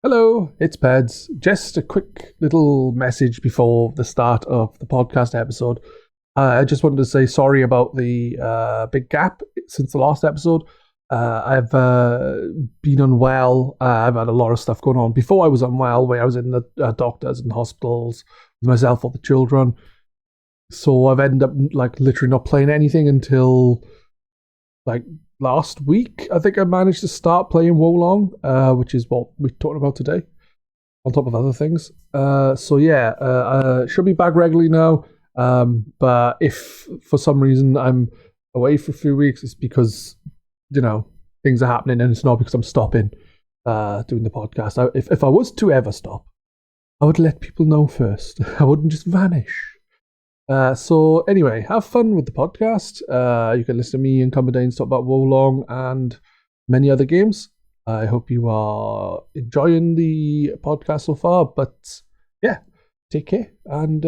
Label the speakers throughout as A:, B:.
A: Hello, it's Pedz. Just a quick little message before the start of the podcast episode. I just wanted to say sorry about the big gap since the last episode. I've been unwell. I've had a lot of stuff going on. Before I was unwell, where I was in the doctors and hospitals with myself or the children. So I've ended up literally not playing anything until last week. I think I managed to start playing Wolong, which is what we're talking about today, on top of other things. Should be back regularly now. But if for some reason I'm away for a few weeks, it's because, things are happening, and it's not because I'm stopping doing the podcast. If I was to ever stop, I would let people know first. I wouldn't just vanish. So anyway, have fun with the podcast. You can listen to me and Cumberdanes talk about Wolong and many other games. I hope you are enjoying the podcast so far. But yeah, take care and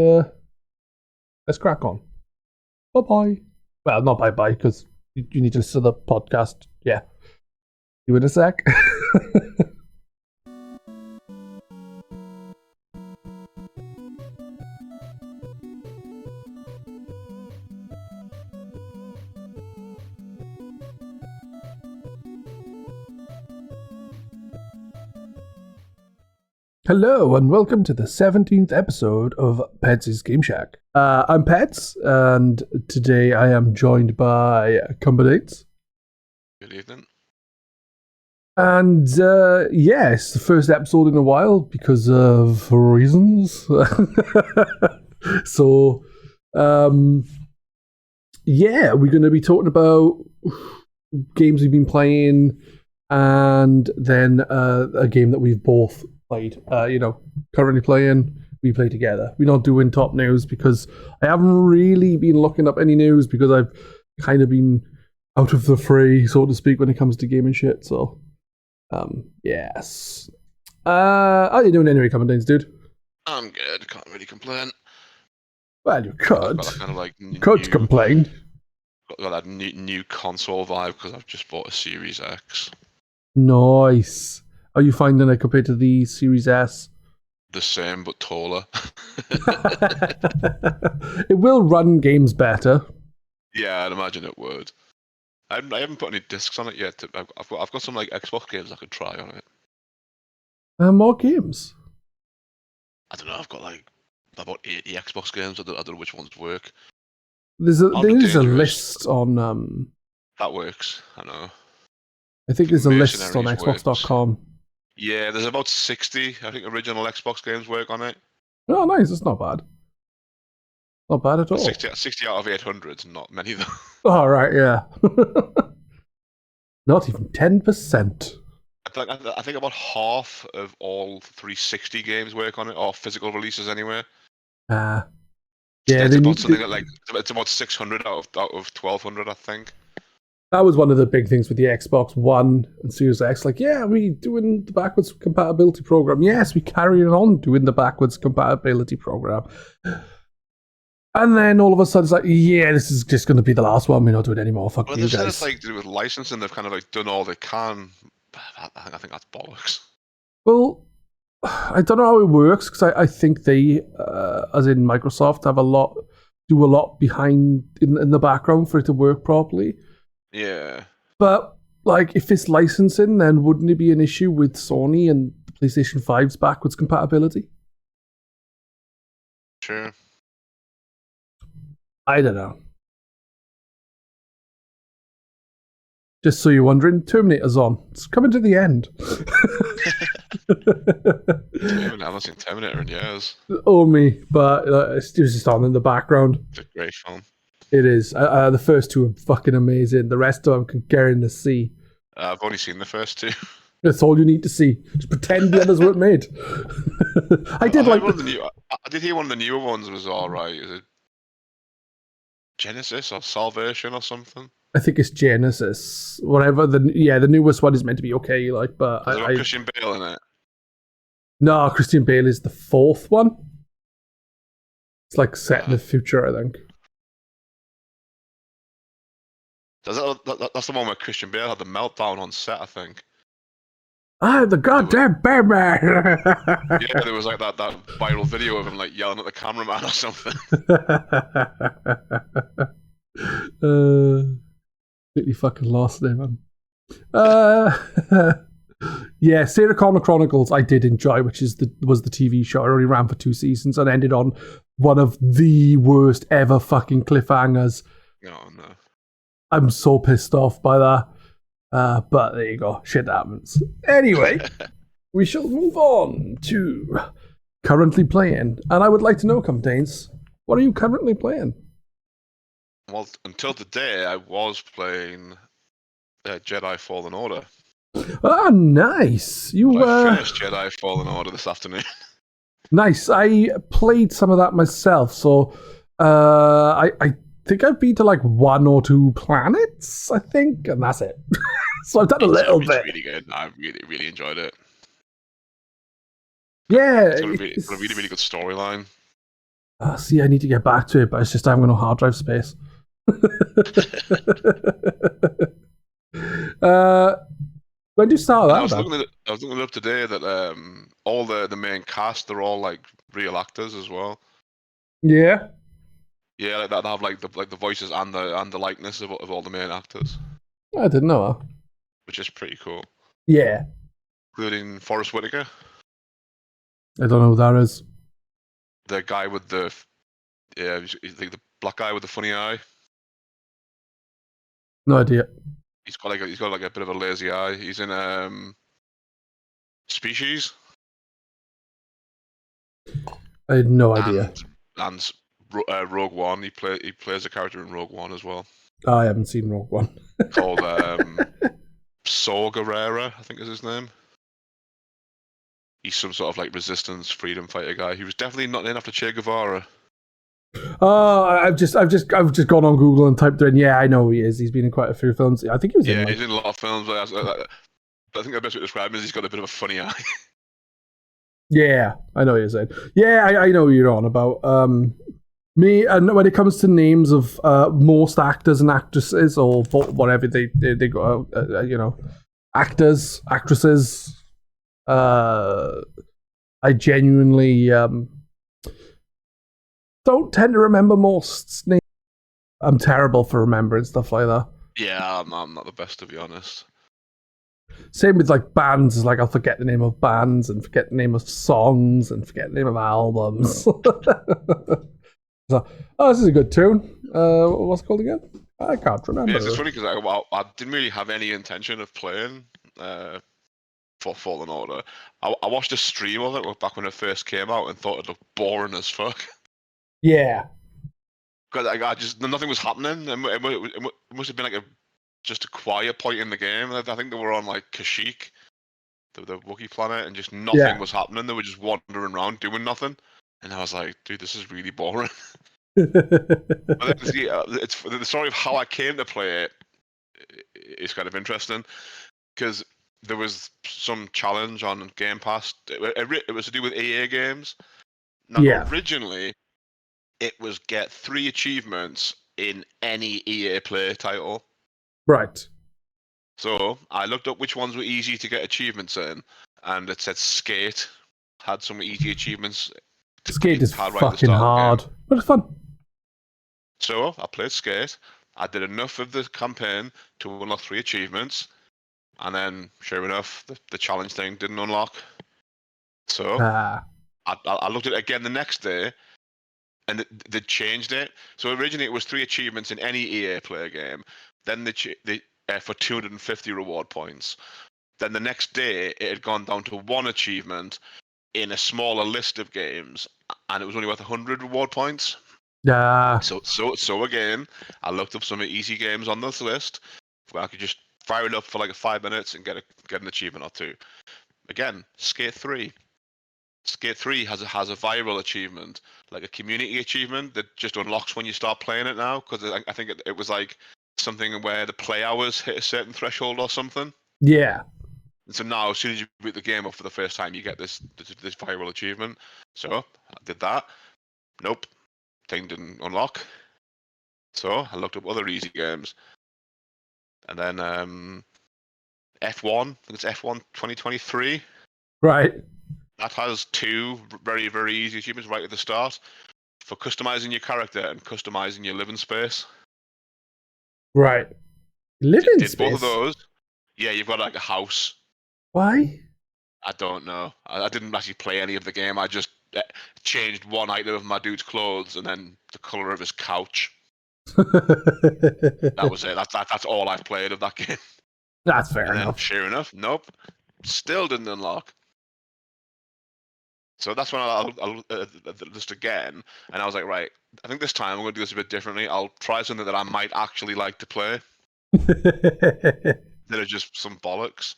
A: let's crack on. Bye-bye. Well, not bye-bye, because you need to listen to the podcast. Yeah. See you in a sec. Hello and welcome to the 17th episode of Pedz Game Shack. I'm Pedz, and today I am joined by Cumberdanes.
B: Good evening.
A: And it's the first episode in a while because of reasons. So, we're going to be talking about games we've been playing, and then a game that we've both played, currently playing. We play together. We're not doing top news because I haven't really been looking up any news because I've kind of been out of the fray, so to speak, when it comes to gaming shit. So, yes. How you doing anyway, Cumberdanes, dude?
B: I'm good. Can't really complain.
A: Well, you could.
B: Could
A: complain.
B: Got that new console vibe because I've just bought a Series X.
A: Nice. How are you finding it compared to the Series S?
B: The same, but taller.
A: It will run games better.
B: Yeah, I'd imagine it would. I haven't put any discs on it yet. I've got some Xbox games I could try on it.
A: More games?
B: I don't know. I've got about 80 Xbox games. I don't know which ones work.
A: There is a list on.
B: That works. I know.
A: I think there's a list on Xbox.com.
B: Yeah, there's about 60, I think, original Xbox games work on it.
A: Oh, nice. That's not bad. Not bad at all.
B: 60 out of 800, not many though.
A: Oh, right, yeah. Not even 10%.
B: I think about half of all 360 games work on it, or physical releases anyway.
A: Yeah,
B: it's about 600 out of 1,200, I think.
A: That was one of the big things with the Xbox One and Series X. We doing the backwards compatibility program. Yes, we carrying on doing the backwards compatibility program. And then all of a sudden it's this is just going to be the last one. We're not doing it anymore. Fuck you guys.
B: It's to do with licensing. They've kind of done all they can. I think that's bollocks.
A: Well, I don't know how it works because I think they, as in Microsoft, do a lot behind in the background for it to work properly.
B: Yeah.
A: But, if it's licensing, then wouldn't it be an issue with Sony and the PlayStation 5's backwards compatibility?
B: Sure.
A: I don't know. Just so you're wondering, Terminator's on. It's coming to the end.
B: I haven't seen Terminator in years.
A: Oh, me. But it's just on in the background.
B: It's a great film.
A: It is. The first two are fucking amazing. The rest of them can get in the sea.
B: I've only seen the first two.
A: That's all you need to see. Just pretend the others weren't made. I did
B: hear one of the newer ones was alright. Is it Genesis or Salvation or something?
A: I think it's Genesis. Whatever. The newest one is meant to be okay. But
B: is there Christian Bale in it?
A: No, Christian Bale is the fourth one. It's set in the future, I think.
B: That's the one where Christian Bale had the meltdown on set, I think.
A: I'm the goddamn Batman.
B: Yeah, there was like that viral video of him like yelling at the cameraman or something.
A: Completely fucking lost there, man. Yeah, Sarah Connor Chronicles I did enjoy, which was the TV show. It only ran for 2 seasons and ended on one of the worst ever fucking cliffhangers.
B: Oh no.
A: I'm so pissed off by that. But there you go. Shit happens. Anyway, we shall move on to currently playing. And I would like to know, Cumberdanes, what are you currently playing?
B: Well, until today, I was playing Jedi Fallen Order.
A: Ah, nice.
B: I finished Jedi Fallen Order this afternoon.
A: Nice. I played some of that myself, so I think I've been to like 1 or 2 planets, I think, and that's it. So I've done a little bit.
B: It's really good. I really enjoyed it.
A: Yeah.
B: It's got a really, really good storyline.
A: See, I need to get back to it, but it's just I haven't got no hard drive space. When do you start that?
B: I was looking up today that all the main cast, they're all like real actors as well.
A: Yeah.
B: Yeah, like that. They have like the voices and the likeness of all the main actors.
A: I didn't know that.
B: Which is pretty cool.
A: Yeah.
B: Including Forrest Whitaker.
A: I don't know who that is.
B: The guy with the he's like the black guy with the funny eye.
A: No idea.
B: He's got like a bit of a lazy eye. He's in Species.
A: I had no idea.
B: And Rogue One. He plays a character in Rogue One as well.
A: Oh, I haven't seen Rogue One.
B: Called Saw Gerrera, I think is his name. He's some sort of like resistance freedom fighter guy. He was definitely not named after Che Guevara.
A: Oh, I've just gone on Google and typed in. Yeah, I know who he is. He's been in quite a few films. I think he was in.
B: He's in a lot of films. But I think the best way to describe him is he's got a bit of a funny eye.
A: Yeah, I know what you're saying. Yeah, I know what you're on about. Me, and when it comes to names of most actors and actresses or whatever they go, actors, actresses, I genuinely don't tend to remember most names. I'm terrible for remembering stuff like that.
B: Yeah, I'm not the best, to be honest.
A: Same with like bands. Like I'll forget the name of bands and forget the name of songs and forget the name of albums. So, this is a good tune. What's it called again? I can't remember.
B: Yeah, it's funny because I didn't really have any intention of playing for Fallen Order. I watched a stream of it back when it first came out and thought it looked boring as fuck.
A: Yeah.
B: Because I just nothing was happening. It must have been like just a quiet point in the game. I think they were on like Kashyyyk, the Wookiee planet, and just nothing was happening. They were just wandering around doing nothing. And I was like, dude, this is really boring. But then it's the story of how I came to play it is kind of interesting because there was some challenge on Game Pass. It was to do with EA games. Now, originally, it was get 3 achievements in any EA Play title.
A: Right.
B: So I looked up which ones were easy to get achievements in, and it said Skate had some easy achievements.
A: Skate is fucking hard, but it's fun.
B: So I played Skate. I did enough of the campaign to unlock 3 achievements, and then, sure enough, the challenge thing didn't unlock. So I looked at it again the next day, and they changed it. So originally it was 3 achievements in any EA Play game. Then they for 250 reward points. Then the next day it had gone down to 1 achievement in a smaller list of games, and it was only worth 100 reward points.
A: Yeah.
B: So again, I looked up some easy games on this list where I could just fire it up for like 5 minutes and get an achievement or 2. Again, Skate 3. Skate 3 has a viral achievement, like a community achievement that just unlocks when you start playing it now, because I think it was like something where the play hours hit a certain threshold or something.
A: Yeah.
B: And so now, as soon as you boot the game up for the first time, you get this viral achievement. So I did that. Nope, thing didn't unlock. So I looked up other easy games, and then F1. I think it's F1 2023.
A: Right.
B: That has 2 very, very easy achievements right at the start for customizing your character and customizing your living space.
A: Right. Living
B: Did
A: space?
B: both of those. Yeah, you've got like a house.
A: Why?
B: I don't know. I didn't actually play any of the game. I just changed one item of my dude's clothes and then the color of his couch. That was it. That's all I've played of that game.
A: That's fair
B: And then,
A: enough.
B: sure enough, nope, still didn't unlock. So that's when I'll just again, and I was like, right, I think this time I'm going to do this a bit differently. I'll try something that I might actually like to play. That are just some bollocks.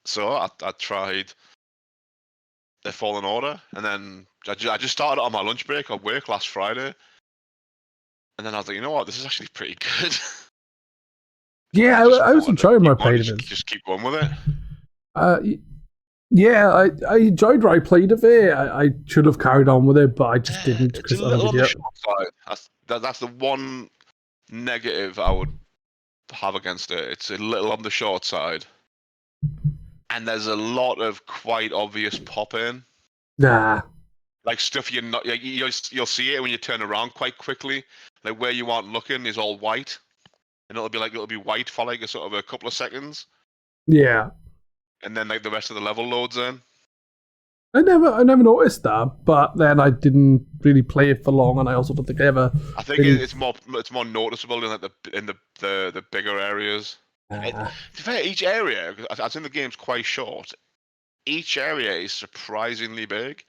B: So I tried the Fallen Order, and then I just started it on my lunch break at work last Friday. And then I was like, you know what, this is actually pretty good.
A: Yeah, I was enjoying my play of it.
B: Just keep going with it.
A: Yeah, I enjoyed what I played of it. I should have carried on with it, but I just didn't.
B: It's a little on the short side. That's the one negative I would have against it. It's a little on the short side. And there's a lot of quite obvious pop-in.
A: Nah.
B: Like stuff you're not... You'll see it when you turn around quite quickly. Like where you aren't looking is all white. And it'll be white for like a couple of seconds.
A: Yeah.
B: And then like the rest of the level loads in.
A: I never noticed that, but then I didn't really play it for long, and I also don't think I ever.
B: I think it's more noticeable in like the bigger areas. To be fair, each area, I think the game's quite short. Each area is surprisingly big.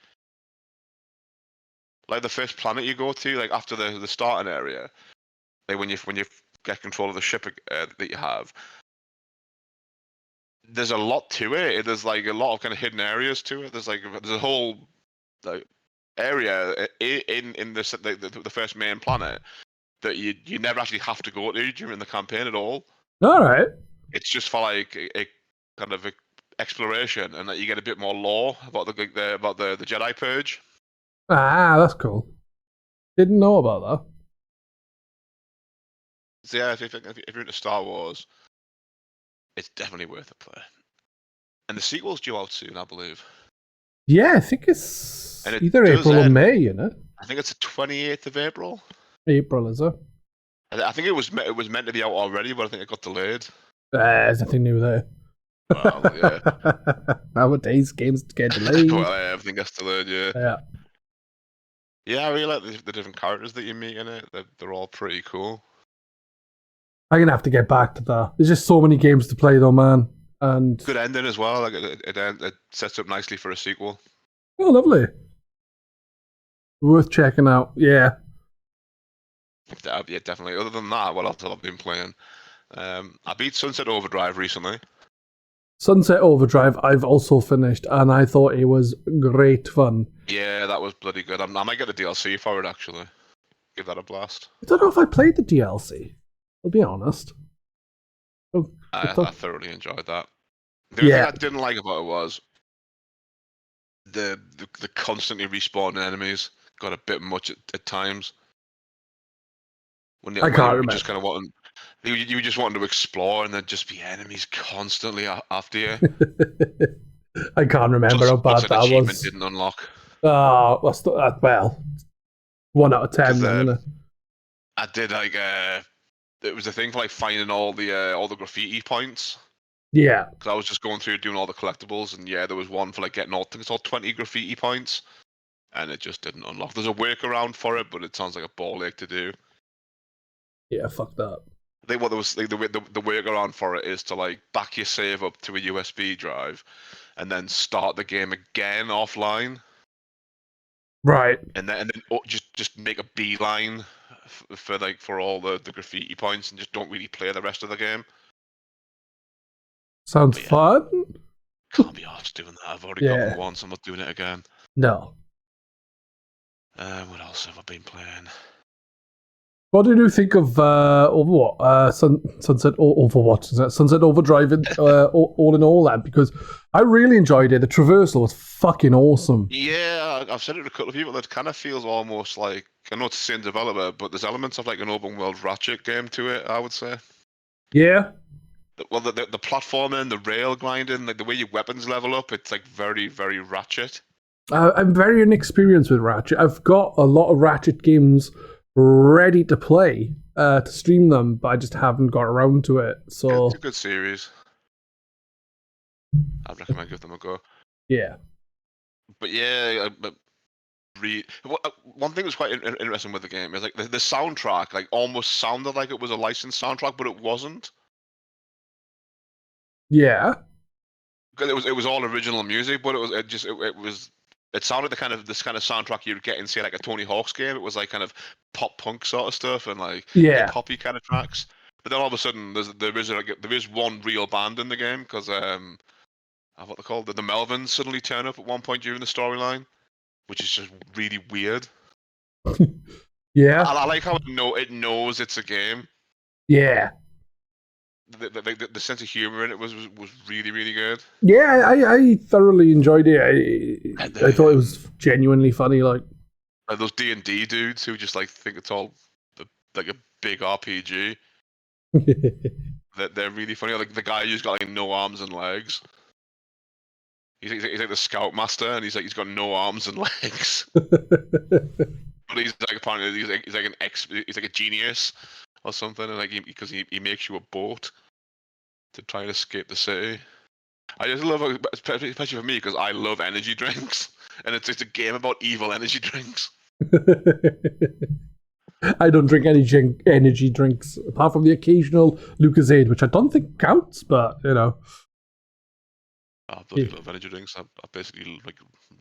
B: Like the first planet you go to, like after the starting area, like when you get control of the ship that you have, there's a lot to it. There's like a lot of kind of hidden areas to it. There's a whole like area in the first main planet that you never actually have to go to during the campaign at all.
A: All right.
B: It's just for like a kind of exploration, and that you get a bit more lore about the Jedi Purge.
A: Ah, that's cool. Didn't know about that.
B: So yeah, if you're into Star Wars, it's definitely worth a play. And the sequel's due out soon, I believe.
A: Yeah, I think it's either April or May, you know.
B: I think it's the 28th of April.
A: April, is it?
B: I think it was meant to be out already, but I think it got delayed.
A: There's nothing new there.
B: Well, yeah.
A: Nowadays, games get delayed.
B: Well, everything gets delayed, yeah.
A: Yeah.
B: Yeah, I really like the different characters that you meet in it. They're all pretty cool.
A: I'm gonna have to get back to that. There's just so many games to play, though, man. And
B: good ending as well. Like it sets up nicely for a sequel.
A: Oh, lovely. Worth checking out. Yeah.
B: Yeah, definitely. Other than that, what else have I been playing? I beat Sunset Overdrive recently.
A: Sunset Overdrive, I've also finished, and I thought it was great fun.
B: Yeah, that was bloody good. I might get the DLC for it, actually. Give that a blast.
A: I don't know if I played the DLC. I'll be honest.
B: I thoroughly enjoyed that. The only thing I didn't like about it was the constantly respawning enemies got a bit much at times.
A: I can't remember.
B: Just kind of wanting, you just wanting to explore, and there'd just be enemies constantly after you.
A: I can't remember how bad that was.
B: Didn't unlock.
A: Oh, well, 1 out of 10, isn't it?
B: I did like it was a thing for like finding all the graffiti points.
A: Yeah.
B: Because I was just going through doing all the collectibles, and yeah, there was one for like getting all 20 graffiti points, and it just didn't unlock. There's a workaround for it, but it sounds like a ball ache to do.
A: Yeah, fuck that.
B: I think what there was like, the workaround for it is to like back your save up to a USB drive, and then start the game again offline.
A: Right.
B: And then just make a beeline for all the graffiti points, and just don't really play the rest of the game.
A: Sounds fun.
B: Can't be arsed doing that. I've already got it once. I'm not doing it again.
A: No.
B: What else have I been playing?
A: What did you think of Overwatch? Sunset Overwatch? Sunset Overdrive? All in all, that because I really enjoyed it. The traversal was fucking awesome.
B: Yeah, I've said it to a couple of people. That kind of feels almost like, I know it's the same developer, but there's elements of like an open world Ratchet game to it, I would say.
A: Yeah.
B: the platforming, the rail grinding, like the way your weapons level up, it's like very, very Ratchet.
A: I'm very inexperienced with Ratchet. I've got a lot of Ratchet games ready to play, to stream them, but I just haven't got around to it. So
B: It's a good series. I'd recommend give them a go.
A: Yeah.
B: But yeah, one thing that's quite interesting with the game is like the soundtrack, like almost sounded like it was a licensed soundtrack, but it wasn't.
A: Yeah.
B: Because it was all original music, but it sounded this kind of soundtrack you'd get in, say, like a Tony Hawk's game. It was like kind of pop punk sort of stuff and like hip hoppy kind of tracks. But then all of a sudden, there is one real band in the game because what they're called, the Melvins suddenly turn up at one point during the storyline, which is just really weird.
A: Yeah.
B: I like how it knows it's a game.
A: Yeah.
B: The sense of humor in it was really, really good.
A: Yeah, I thoroughly enjoyed it. I thought it was genuinely funny. Like
B: those D&D dudes who just like think it's all like a big RPG. They're really funny. Like the guy who's got like no arms and legs. He's like the scoutmaster, and he's got no arms and legs. But he's like apparently he's like a genius or something, and like because he makes you a boat to try and escape the city. I just love, especially for me, because I love energy drinks, and it's a game about evil energy drinks.
A: I don't drink any energy drinks apart from the occasional Lucozade, which I don't think counts, but you know.
B: I bloody love energy drinks. I basically like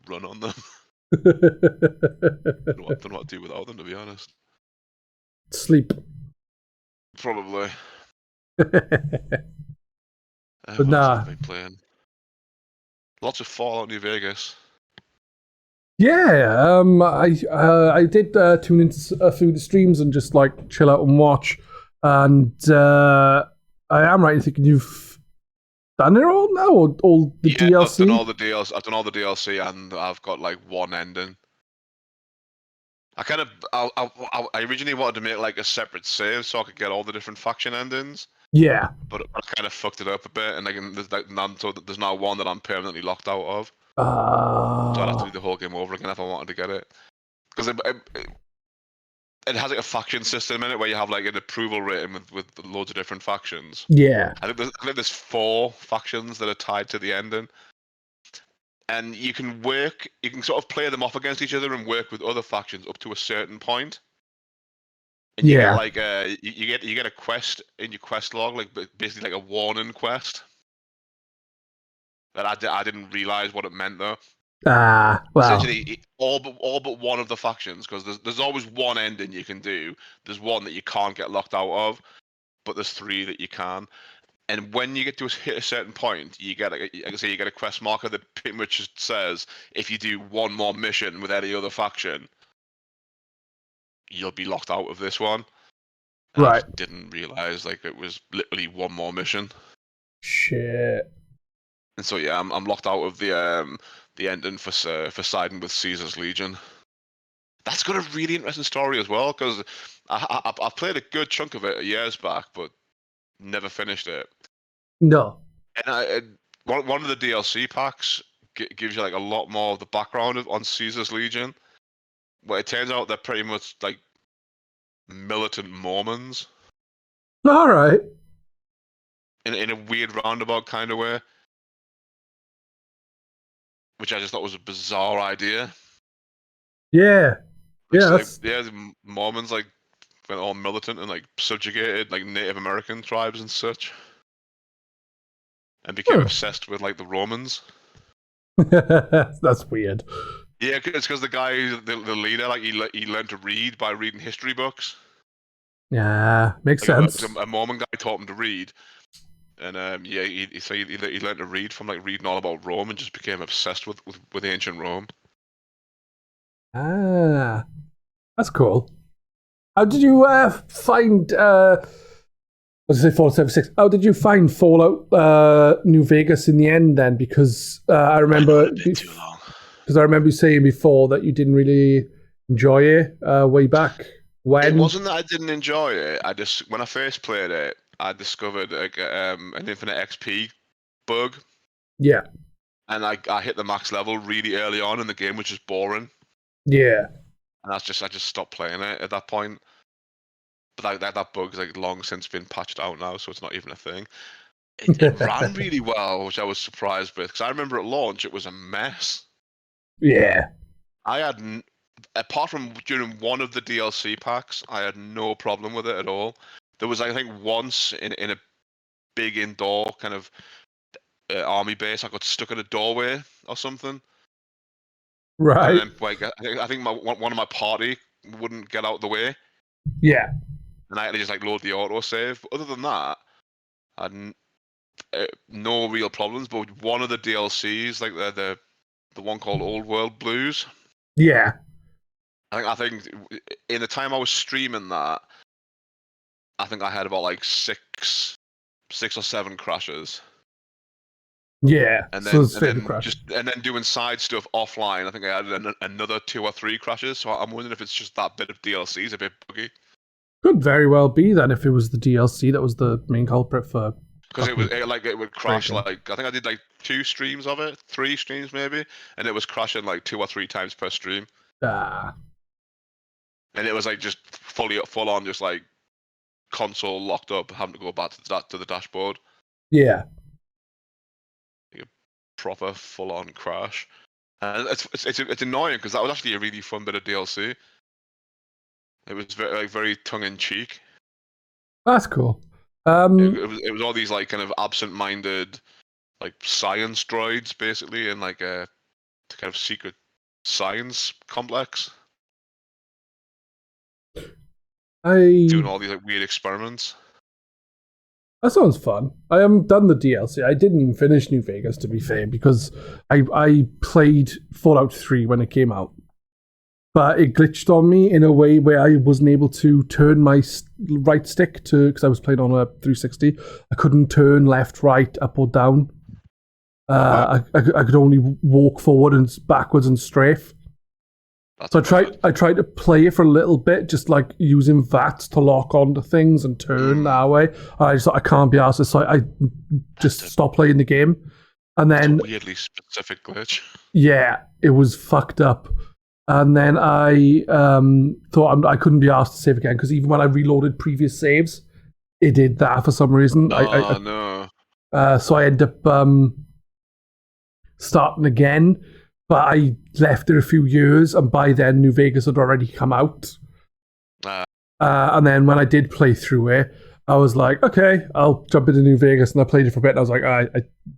B: run on them. Don't know what to do without them, to be honest.
A: Sleep.
B: Probably.
A: But nah.
B: Playing? Lots of Fallout New Vegas.
A: Yeah, I did tune into a few of the streams and just like chill out and watch. And I am right in thinking you've done it all now, or all the DLC?
B: I've done all the DLC. I've done all the DLC, and I've got like one ending. I originally wanted to make like a separate save so I could get all the different faction endings.
A: Yeah,
B: but I kind of fucked it up a bit, and there's now one that I'm permanently locked out of. So I'd have to do the whole game over again if I wanted to get it, because it has like a faction system in it where you have like an approval rating with loads of different factions.
A: Yeah,
B: I think there's 4 factions that are tied to the ending, and you can sort of play them off against each other and work with other factions up to a certain point. And you get like you get a quest in your quest log, like basically like a warning quest. That I didn't realize what it meant though.
A: Well.
B: Essentially, all but one of the factions, because there's always one ending you can do. There's one that you can't get locked out of, but there's 3 that you can. And when you get to hit a certain point, you get you get a quest marker that pretty much just says if you do one more mission with any other faction, you'll be locked out of this one. And
A: right.
B: I just didn't realize like it was literally one more mission.
A: Shit.
B: And so yeah, I'm locked out of the ending for siding with Caesar's Legion. That's got a really interesting story as well, because I played a good chunk of it years back, but never finished it.
A: No.
B: And one of the DLC packs gives you like a lot more of the background on Caesar's Legion. Well, it turns out they're pretty much like militant Mormons.
A: All right.
B: In a weird roundabout kind of way, which I just thought was a bizarre idea.
A: Yeah. Yeah.
B: The Mormons like went all militant and like subjugated like Native American tribes and such, and became obsessed with like the Romans.
A: That's weird.
B: Yeah, it's because the guy, the leader, like he learned to read by reading history books.
A: Yeah, makes sense.
B: A Mormon guy taught him to read, and he learned to read from like reading all about Rome, and just became obsessed with ancient Rome.
A: That's cool. How did you find? Let's say Fallout 76. How did you find Fallout New Vegas in the end then? Because I remember. Because I remember you saying before that you didn't really enjoy it way back when.
B: It wasn't that I didn't enjoy it. When I first played it, I discovered like an infinite XP bug,
A: Yeah.
B: and I hit the max level really early on in the game, which is boring.
A: Yeah.
B: And I just stopped playing it at that point. But that bug's like long since been patched out now, so it's not even a thing. It ran really well, which I was surprised with, because I remember at launch it was a mess.
A: Yeah.
B: I had, apart from during one of the DLC packs, I had no problem with it at all. There was, I think, once in a big indoor kind of army base, I got stuck in a doorway or something.
A: Right.
B: And then, like, I think one of my party wouldn't get out of the way.
A: Yeah.
B: And I had to just like load the autosave. But other than that, I had no real problems. But one of the DLCs, like the one called Old World Blues.
A: Yeah.
B: I think in the time I was streaming that, I think I had about like six or seven crashes.
A: Yeah.
B: And
A: So
B: then doing side stuff offline, I think I had another 2 or 3 crashes. So I'm wondering if it's just that bit of DLC is a bit buggy.
A: Could very well be then if it was the DLC that was the main culprit for.
B: Because it would crash like, I think I did like 2 streams of it, 3 streams maybe, and it was crashing like 2 or 3 times per stream.
A: Ah.
B: And it was like just full on, just like console locked up, having to go back to the dashboard.
A: Yeah.
B: Like a proper full on crash. And it's annoying because that was actually a really fun bit of DLC. It was very tongue in cheek.
A: That's cool.
B: It was all these like kind of absent-minded like science droids basically in like a kind of secret science complex. Doing all these like weird experiments.
A: That sounds fun. I haven't done the DLC. I didn't even finish New Vegas, to be fair, because I played Fallout 3 when it came out. But it glitched on me in a way where I wasn't able to turn my right stick because I was playing on a 360. I couldn't turn left, right, up or down. I could only walk forward and backwards and strafe. So I tried to play it for a little bit, just like using VATs to lock onto things and turn that way. I just thought I can't be arsed, so I just stopped playing the game. And then
B: it's a weirdly specific glitch.
A: Yeah, it was fucked up. And then I thought I couldn't be asked to save again because even when I reloaded previous saves, it did that for some reason.
B: No.
A: So I ended up starting again, but I left it a few years, and by then New Vegas had already come out. And then when I did play through it, I was like, okay, I'll jump into New Vegas, and I played it for a bit, and I was like,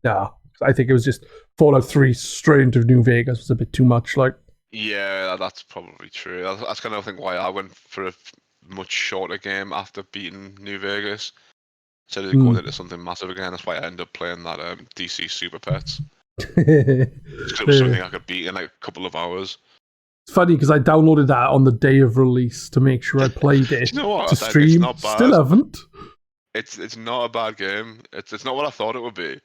A: nah. I think it was just Fallout 3 straight into New Vegas was a bit too much, like.
B: Yeah, that's probably true. That's kind of think why I went for a much shorter game after beating New Vegas. Instead of going into something massive again, that's why I ended up playing that DC Super Pets. Because it was something I could beat in like a couple of hours.
A: It's funny because I downloaded that on the day of release to make sure I played it
B: you know what?
A: to stream. It's not bad. Still haven't.
B: It's not a bad game. It's not what I thought it would be.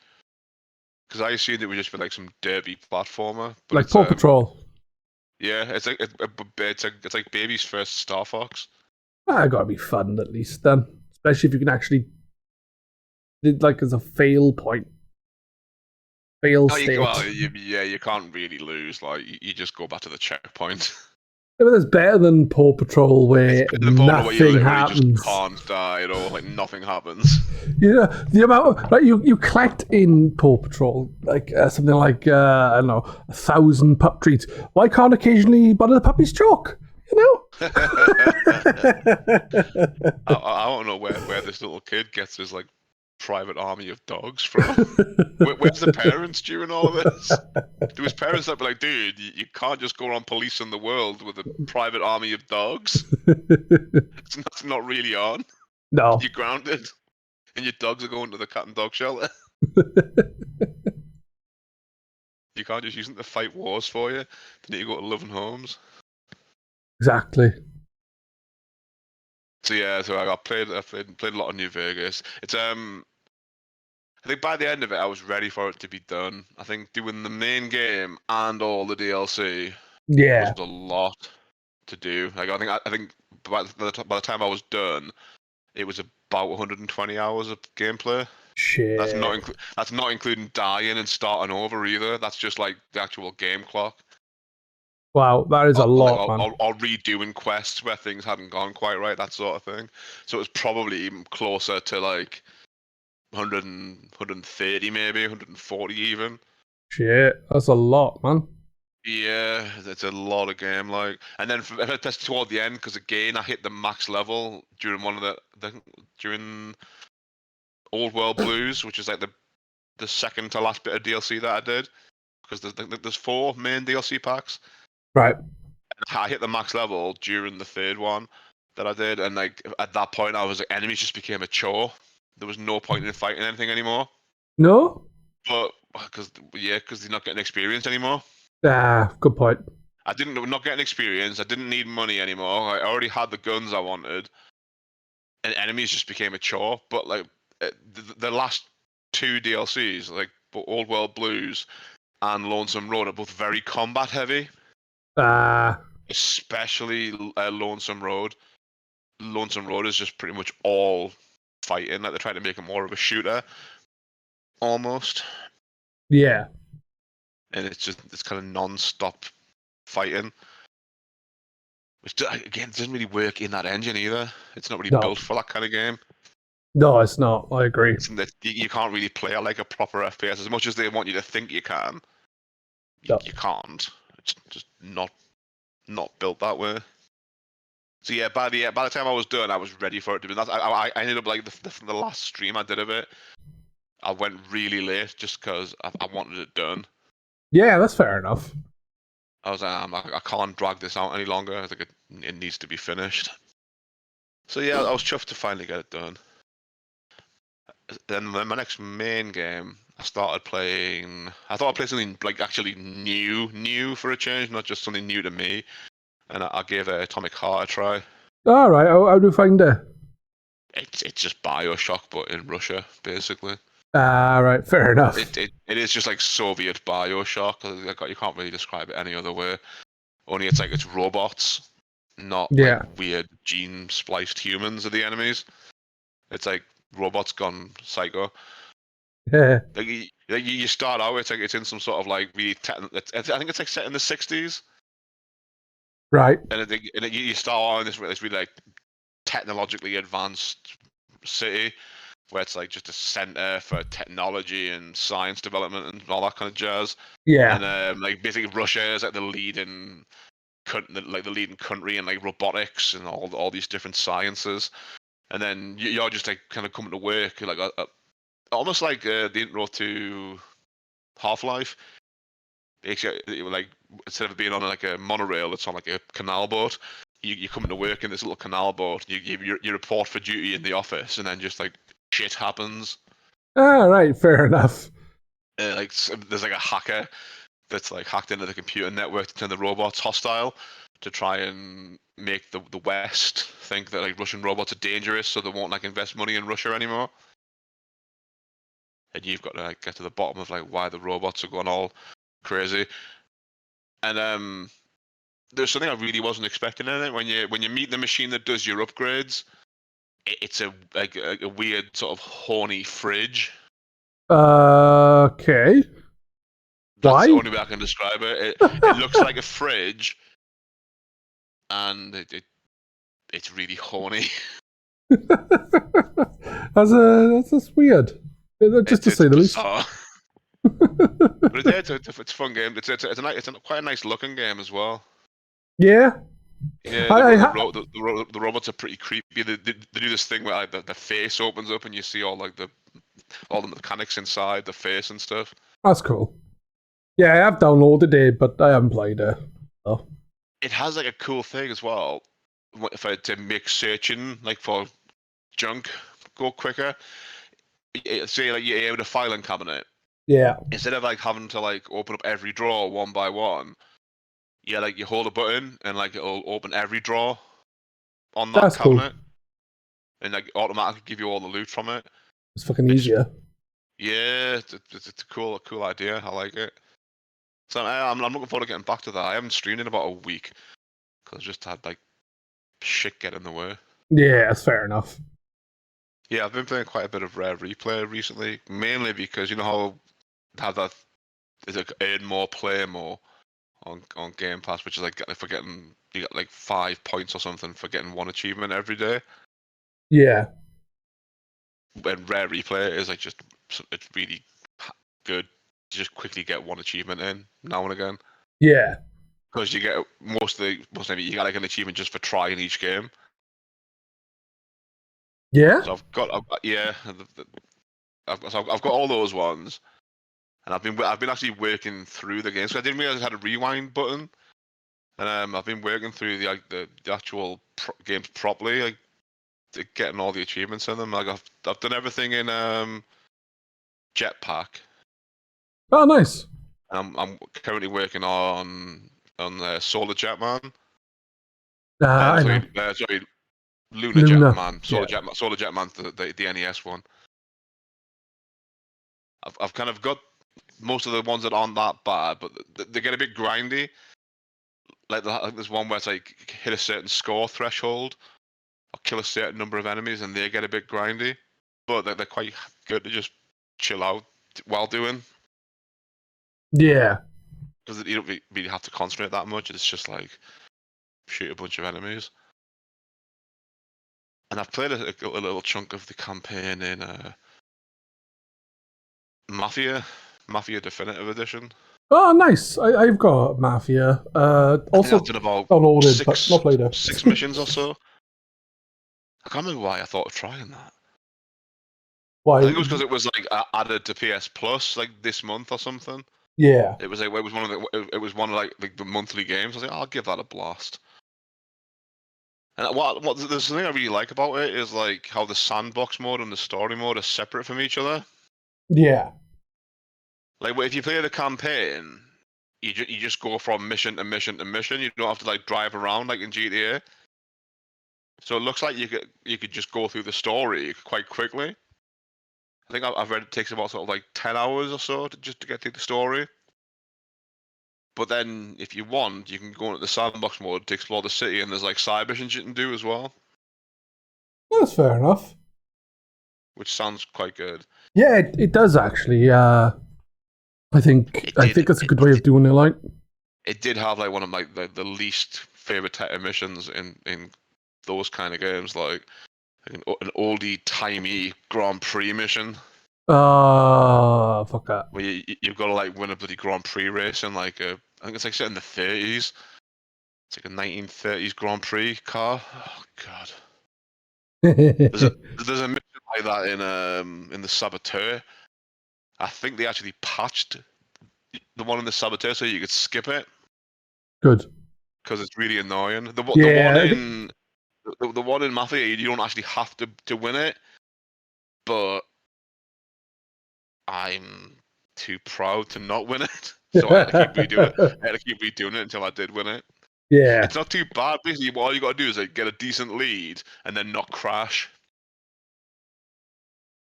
B: Because I assumed it would just be like some derby platformer. But
A: like Paw Patrol.
B: Yeah, it's like baby's first Star Fox.
A: Gotta be fun at least then, especially if you can actually, like, as a fail point, state.
B: Well, you can't really lose. Like you just go back to the checkpoint.
A: Yeah, but it's better than Paw Patrol where nothing happens.
B: You just can't die at all. Like nothing happens.
A: Yeah, the amount of like you collect in Paw Patrol like something like I don't know 1,000 pup treats. Why can't occasionally one of the puppies choke? You know.
B: I don't know where this little kid gets his like private army of dogs from. Where's the parents during all of this? Do his parents be like, dude, you can't just go around policing the world with a private army of dogs? It's not really on.
A: No.
B: You're grounded. And your dogs are going to the cat and dog shelter. You can't just use them to fight wars for you. They need to go to loving homes.
A: Exactly.
B: So yeah, I played a lot of New Vegas. It's I think by the end of it, I was ready for it to be done. I think doing the main game and all the DLC was a lot to do. Like I think by the time I was done, it was about 120 hours of gameplay.
A: Shit.
B: That's not including dying and starting over either. That's just like the actual game clock.
A: Wow, that is a lot, man.
B: Or redoing quests where things hadn't gone quite right, that sort of thing. So it was probably even closer to like 100 130 maybe, 140 even.
A: Shit, that's a lot, man.
B: Yeah, it's a lot of game, like. And then that's toward the end, because again, I hit the max level during one of during Old World Blues, which is like the second to last bit of DLC that I did, because there's 4 main DLC packs.
A: Right.
B: I hit the max level during the third one that I did, and like at that point, I was like, enemies just became a chore. There was no point in fighting anything anymore.
A: No?
B: But because you're not getting experience anymore.
A: Ah, good point.
B: Not getting experience. I didn't need money anymore. I already had the guns I wanted, and enemies just became a chore. But like the last 2 DLCs, like Old World Blues and Lonesome Road, are both very combat heavy. Especially Lonesome Road. Lonesome Road is just pretty much all fighting. Like they're trying to make it more of a shooter, almost.
A: Yeah.
B: And it's kind of non-stop fighting, which again doesn't really work in that engine either. It's not really built for that kind of game.
A: No, it's not. I agree.
B: You can't really play it like a proper FPS as much as they want you to think you can. You can't. It's just not built that way. So yeah, by the time I was done, I was ready for it to be. I ended up like the last stream I did of it. I went really late just because I wanted it done.
A: Yeah, that's fair enough.
B: I was I can't drag this out any longer. I think it needs to be finished. So yeah, I was chuffed to finally get it done. Then my next main game, I started playing. I thought I'd play something like actually new for a change, not just something new to me. And I gave Atomic Heart a try.
A: All right, how do you find it?
B: It's just BioShock, but in Russia, basically.
A: Right, fair enough.
B: It is just like Soviet BioShock. You can't really describe it any other way. Only it's robots, not like weird gene spliced humans are the enemies. It's like robots gone psycho.
A: Yeah.
B: Like you start out, it's in some sort of like really I think it's like set in the 60s.
A: Right.
B: And you start out in this really like technologically advanced city, where it's like just a center for technology and science development and all that kind of jazz.
A: Yeah.
B: And like basically Russia is like the leading country in like robotics and all these different sciences. And then you're just like kind of coming to work like almost like the intro to Half-Life. Like instead of being on like a monorail, it's on like a canal boat. You come to work in this little canal boat. You give your report for duty in the office, and then just like shit happens.
A: Right, fair enough.
B: Like there's like a hacker that's like hacked into the computer network to turn the robots hostile to try and make the West think that like Russian robots are dangerous, so they won't like invest money in Russia anymore. And you've got to like get to the bottom of like why the robots are going all crazy. And there's something I really wasn't expecting in it. When you meet the machine that does your upgrades, it's a weird sort of horny fridge.
A: Okay.
B: That's
A: Why?
B: the only way I can describe it. It looks like a fridge, and it's really horny.
A: That's weird. Just to say the least.
B: But it's a fun game. It's quite a nice looking game as well.
A: Yeah.
B: Yeah, the robots are pretty creepy. They do this thing where like, the face opens up and you see all the mechanics inside the face and stuff.
A: That's cool. Yeah, I have downloaded it, but I haven't played it. Oh.
B: It has like a cool thing as well. If I had to make searching like for junk go quicker, say like you're able to filing cabinet.
A: Yeah.
B: Instead of like having to like open up every drawer one by one, yeah, like you hold a button and like it'll open every drawer on that cabinet, cool. And like automatically give you all the loot from it.
A: It's fucking easier.
B: Yeah, it's a cool idea. I like it. So I'm looking forward to getting back to that. I haven't streamed in about a week because I just had like shit get in the way.
A: Yeah, that's fair enough.
B: Yeah, I've been playing quite a bit of Rare Replay recently, mainly because you know how have that is it earn more, play more on Game Pass, which is like for getting you get like 5 points or something for getting one achievement every day.
A: Yeah.
B: And Rare Replay is like it's really good to just quickly get one achievement in now and again.
A: Yeah.
B: Because you get most of it, you got like an achievement just for trying each game.
A: Yeah.
B: So I've got yeah, I've got all those ones, and I've been actually working through the game. So I didn't realize it had a rewind button, and I've been working through the actual games properly, like getting all the achievements in them. Like I've done everything in Jetpack.
A: Oh, nice.
B: I'm currently working on Solar Jetman.
A: I know.
B: Sorry, Lunar
A: Luna.
B: Jetman.
A: Yeah.
B: Solar Jetman's the NES one. I've kind of got most of the ones that aren't that bad, but they get a bit grindy. Like there's one where it's like hit a certain score threshold or kill a certain number of enemies, and they get a bit grindy. But they're quite good to just chill out while doing.
A: Yeah.
B: Because you don't really have to concentrate that much. It's just like shoot a bunch of enemies. And I've played a little chunk of the campaign in Mafia Definitive Edition.
A: Oh, nice. I've got Mafia. Also
B: I've done about
A: downloaded, but not played it.
B: 6 missions or so. I can't remember why I thought of trying that.
A: Why?
B: I think it was because it was like added to PS Plus like this month or something.
A: Yeah.
B: It was one of like the monthly games. I was like, I'll give that a blast. And what the thing I really like about it is like how the sandbox mode and the story mode are separate from each other.
A: Yeah.
B: Like if you play the campaign, you just go from mission to mission to mission. You don't have to like drive around like in GTA. So it looks like you could just go through the story quite quickly. I think I've read it takes about sort of like 10 hours or so just to get through the story. But then if you want, you can go into the sandbox mode to explore the city, and there's like side missions you can do as well.
A: That's fair enough.
B: Which sounds quite good.
A: Yeah, it does actually. I think it's a good way of doing it. Like,
B: it did have like one of my the least favorite type of missions in those kind of games, like an oldie timey Grand Prix mission.
A: fuck that.
B: Where you've got to like win a bloody Grand Prix race in like I think it's like set in the 30s. It's like a 1930s Grand Prix car. Oh god. There's a mission like that in the Saboteur. I think they actually patched the one in the Saboteur so you could skip it.
A: Good.
B: Because it's really annoying. The one in Mafia, you don't actually have to win it, but I'm too proud to not win it, so I had to keep redoing it. I had to keep redoing it until I did win it.
A: Yeah.
B: It's not too bad. Basically, all you got to do is like get a decent lead and then not crash.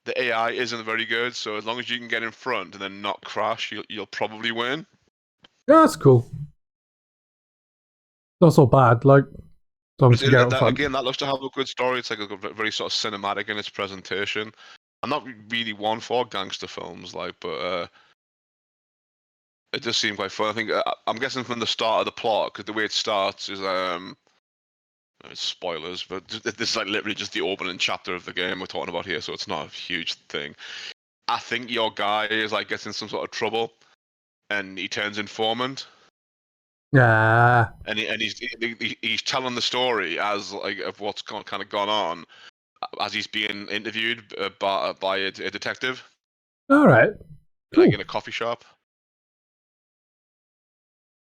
B: The AI isn't very good, so as long as you can get in front and then not crash, you'll probably win.
A: Yeah, that's cool. Not so bad. Like, as long as you get in front.
B: Again, that looks to have a good story. It's like a very sort of cinematic in its presentation. I'm not really one for gangster films, like, but it just seemed quite fun. I think I'm guessing from the start of the plot, because the way it starts is it's spoilers, but this is like literally just the opening chapter of the game we're talking about here, so it's not a huge thing. I think your guy is like gets in some sort of trouble, and he turns informant.
A: Yeah.
B: And he's telling the story as like of what's kind of gone on as he's being interviewed by a detective.
A: All right. Cool.
B: Like in a coffee shop.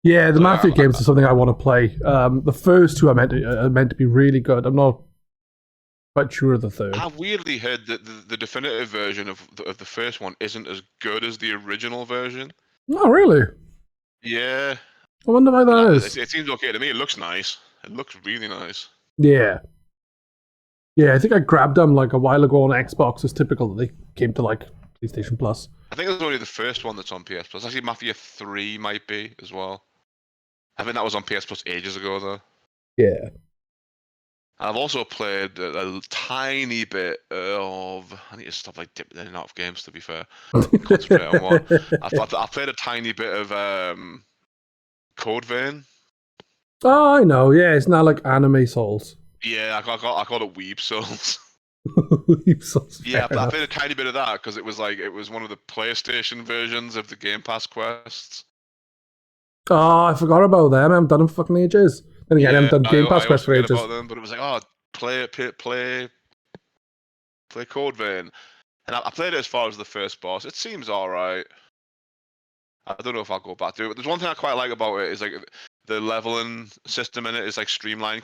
A: Yeah, the Mafia games are something I want to play. The first two are meant to be really good. I'm not quite sure of the third.
B: I weirdly heard that the definitive version of the first one isn't as good as the original version.
A: Oh, really?
B: Yeah.
A: I wonder why that is.
B: It seems okay to me. It looks nice. It looks really nice.
A: Yeah. Yeah, I think I grabbed them like a while ago on Xbox. It's typical that they came to like PlayStation Plus.
B: I think it's only the first one that's on PS Plus. Actually, Mafia 3 might be as well. I think that was on PS Plus ages ago, though.
A: Yeah.
B: I've also played a tiny bit of. I need to stop like dipping in and out of games. To be fair, concentrate on one. I've played a tiny bit of Code Vein.
A: Oh, I know. Yeah, it's not like anime Souls.
B: Yeah, I call it Weeb Souls.
A: Yeah,
B: I played a tiny bit of that because it was one of the PlayStation versions of the Game Pass quests.
A: Oh, I forgot about them. I haven't done them for fucking ages. Then again, I haven't done Game Pass
B: I always
A: quests for
B: forget
A: ages.
B: about them, but it was like, oh, play Code Vein, and I played it as far as the first boss. It seems all right. I don't know if I'll go back to it. But there's one thing I quite like about it is like the leveling system in it is like streamlined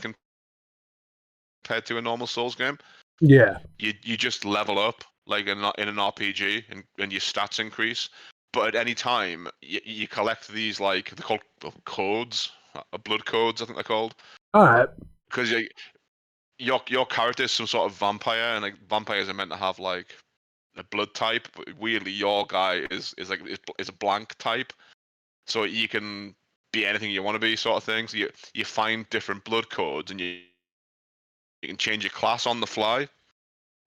B: compared to a normal Souls game.
A: Yeah.
B: You just level up like in an RPG and your stats increase. But at any time, you collect these like they're called codes, blood codes, I think they're called.
A: All right.
B: Because your character is some sort of vampire, and like vampires are meant to have like a blood type, but weirdly your guy is a blank type, so you can be anything you want to be, sort of thing. So you find different blood codes, and you can change your class on the fly.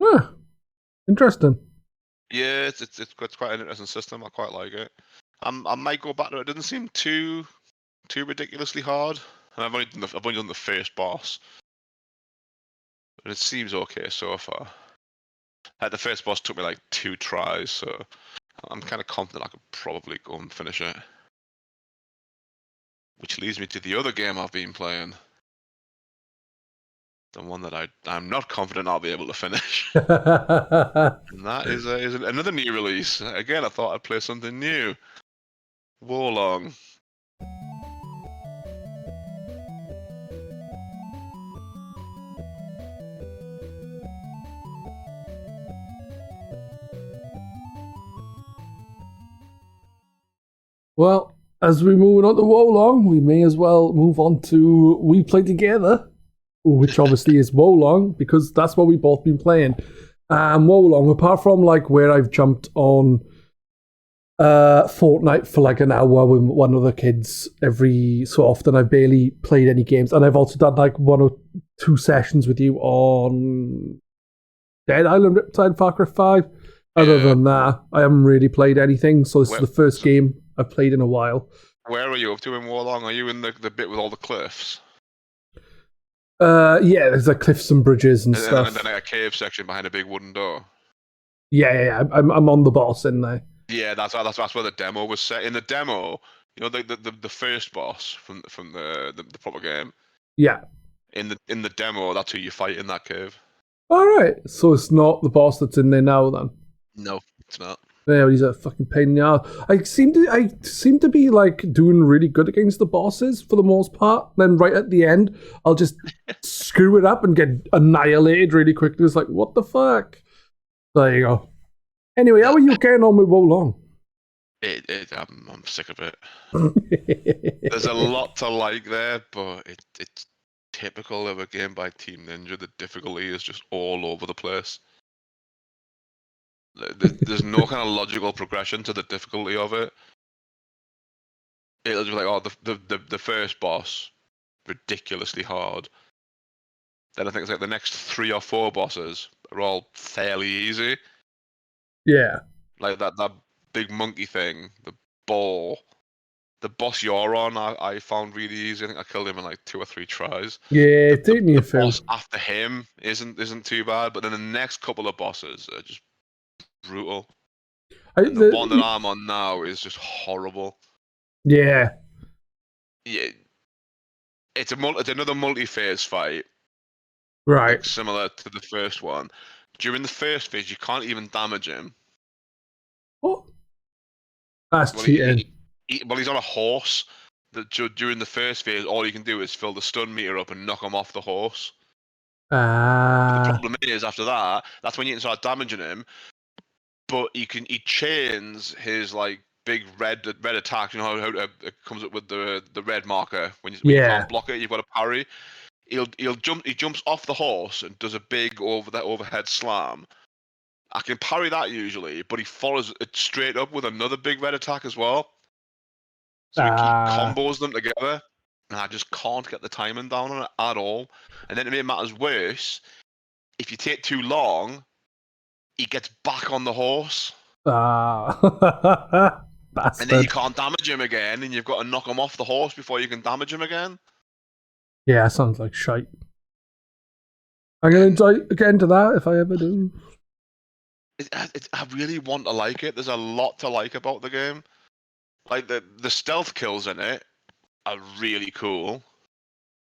A: Huh. Interesting.
B: Yeah, it's quite an interesting system. I quite like it. I might go back to it. It doesn't seem too ridiculously hard. And I've only done the first boss, but it seems okay so far. The first boss took me like 2 tries, so I'm kind of confident I could probably go and finish it. Which leads me to the other game I've been playing. The one that I'm not confident I'll be able to finish. And that is another new release. Again, I thought I'd play something new. Wolong.
A: Well, as we're moving on to Wolong, we may as well move on to We Play Together, which obviously is Wolong, because that's what we've both been playing. Wolong, apart from like where I've jumped on Fortnite for like an hour with one of the kids every so often, I've barely played any games. And I've also done like 1 or 2 sessions with you on Dead Island, Riptide, Far Cry 5. Other than that, I haven't really played anything, so this is the first game I've played in a while.
B: Where are you up to in Wolong? Are you in the bit with all the cliffs?
A: Yeah, there's like cliffs and bridges and stuff.
B: And then like a cave section behind a big wooden door.
A: Yeah. I'm on the boss in there.
B: Yeah, that's where the demo was set. In the demo, you know, the first boss from the proper game.
A: Yeah.
B: In the demo, that's who you fight in that cave.
A: All right, so it's not the boss that's in there now, then.
B: No, it's not.
A: Yeah, he's a fucking pain in the ass. I seem to be like doing really good against the bosses for the most part. Then right at the end, I'll just screw it up and get annihilated really quickly. It's like, what the fuck? There you go. Anyway, how are you getting on with Wolong?
B: I'm sick of it. There's a lot to like there, but it's typical of a game by Team Ninja. The difficulty is just all over the place. There's no kind of logical progression to the difficulty of it. It'll just be like, oh, the first boss, ridiculously hard. Then I think it's like the next 3 or 4 bosses are all fairly easy.
A: Yeah.
B: Like that big monkey thing, the ball. The boss you're on, I found really easy. I think I killed him in like 2 or 3 tries.
A: Yeah, it took me a few.
B: The boss after him isn't too bad, but then the next couple of bosses are just brutal. The one that I'm on now is just horrible.
A: Yeah.
B: Yeah. It's another multi-phase fight.
A: Right.
B: Like, similar to the first one. During the first phase, you can't even damage him.
A: What? That's cheating.
B: He's on a horse. During the first phase, all you can do is fill the stun meter up and knock him off the horse. The problem is, after that, that's when you can start damaging him. But he chains his like big red attack. You know how it comes up with the red marker when you can't block it. You've got to parry. He jumps off the horse and does a big overhead slam. I can parry that usually, but he follows it straight up with another big red attack as well. So he combos them together. and I just can't get the timing down on it at all. And then to make matters worse, if you take too long, he gets back on the horse. And then you can't damage him again, and you've got to knock him off the horse before you can damage him again.
A: Yeah, sounds like shite. I'm going to get into that if I ever do.
B: I really want to like it. There's a lot to like about the game. Like, the stealth kills in it are really cool.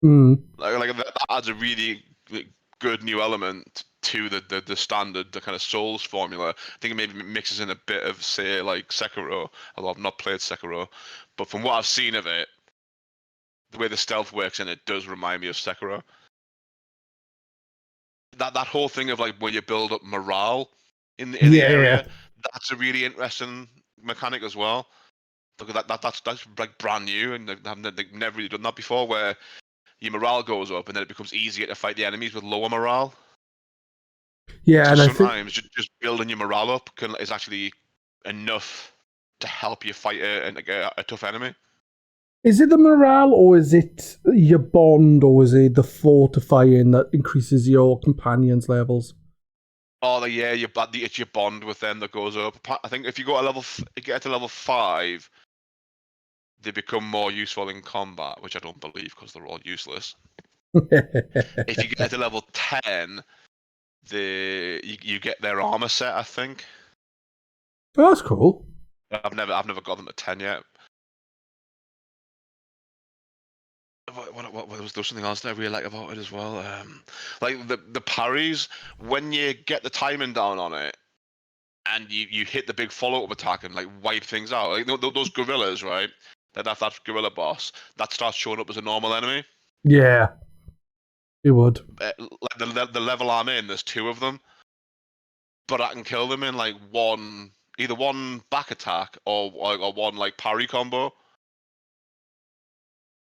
B: Like that adds a really good new element to the standard, the kind of Souls formula. I think it maybe mixes in a bit of, say, like Sekiro, although I've not played Sekiro. But from what I've seen of it, the way the stealth works in it does remind me of Sekiro. That whole thing of like when you build up morale in the area, that's a really interesting mechanic as well. Look at that. That's like brand new, and they've never really done that before, where your morale goes up and then it becomes easier to fight the enemies with lower morale.
A: Yeah,
B: so
A: and
B: sometimes just building your morale up is actually enough to help you fight a tough enemy.
A: Is it the morale, or is it your bond, or is it the fortifying that increases your companions' levels?
B: Oh, yeah, it's your bond with them that goes up. I think if you get to level 5, they become more useful in combat, which I don't believe because they're all useless. If you get to level 10, you get their armor set, I think.
A: Oh, that's cool.
B: I've never got them at 10 yet. What was there something else that I really like about it as well? Like the parries, when you get the timing down on it, and you hit the big follow-up attack and like wipe things out. Like those gorillas, right? That gorilla boss that starts showing up as a normal enemy.
A: Yeah, it would.
B: Like the level I'm in, there's 2 of them, but I can kill them in like either one back attack or one like parry combo.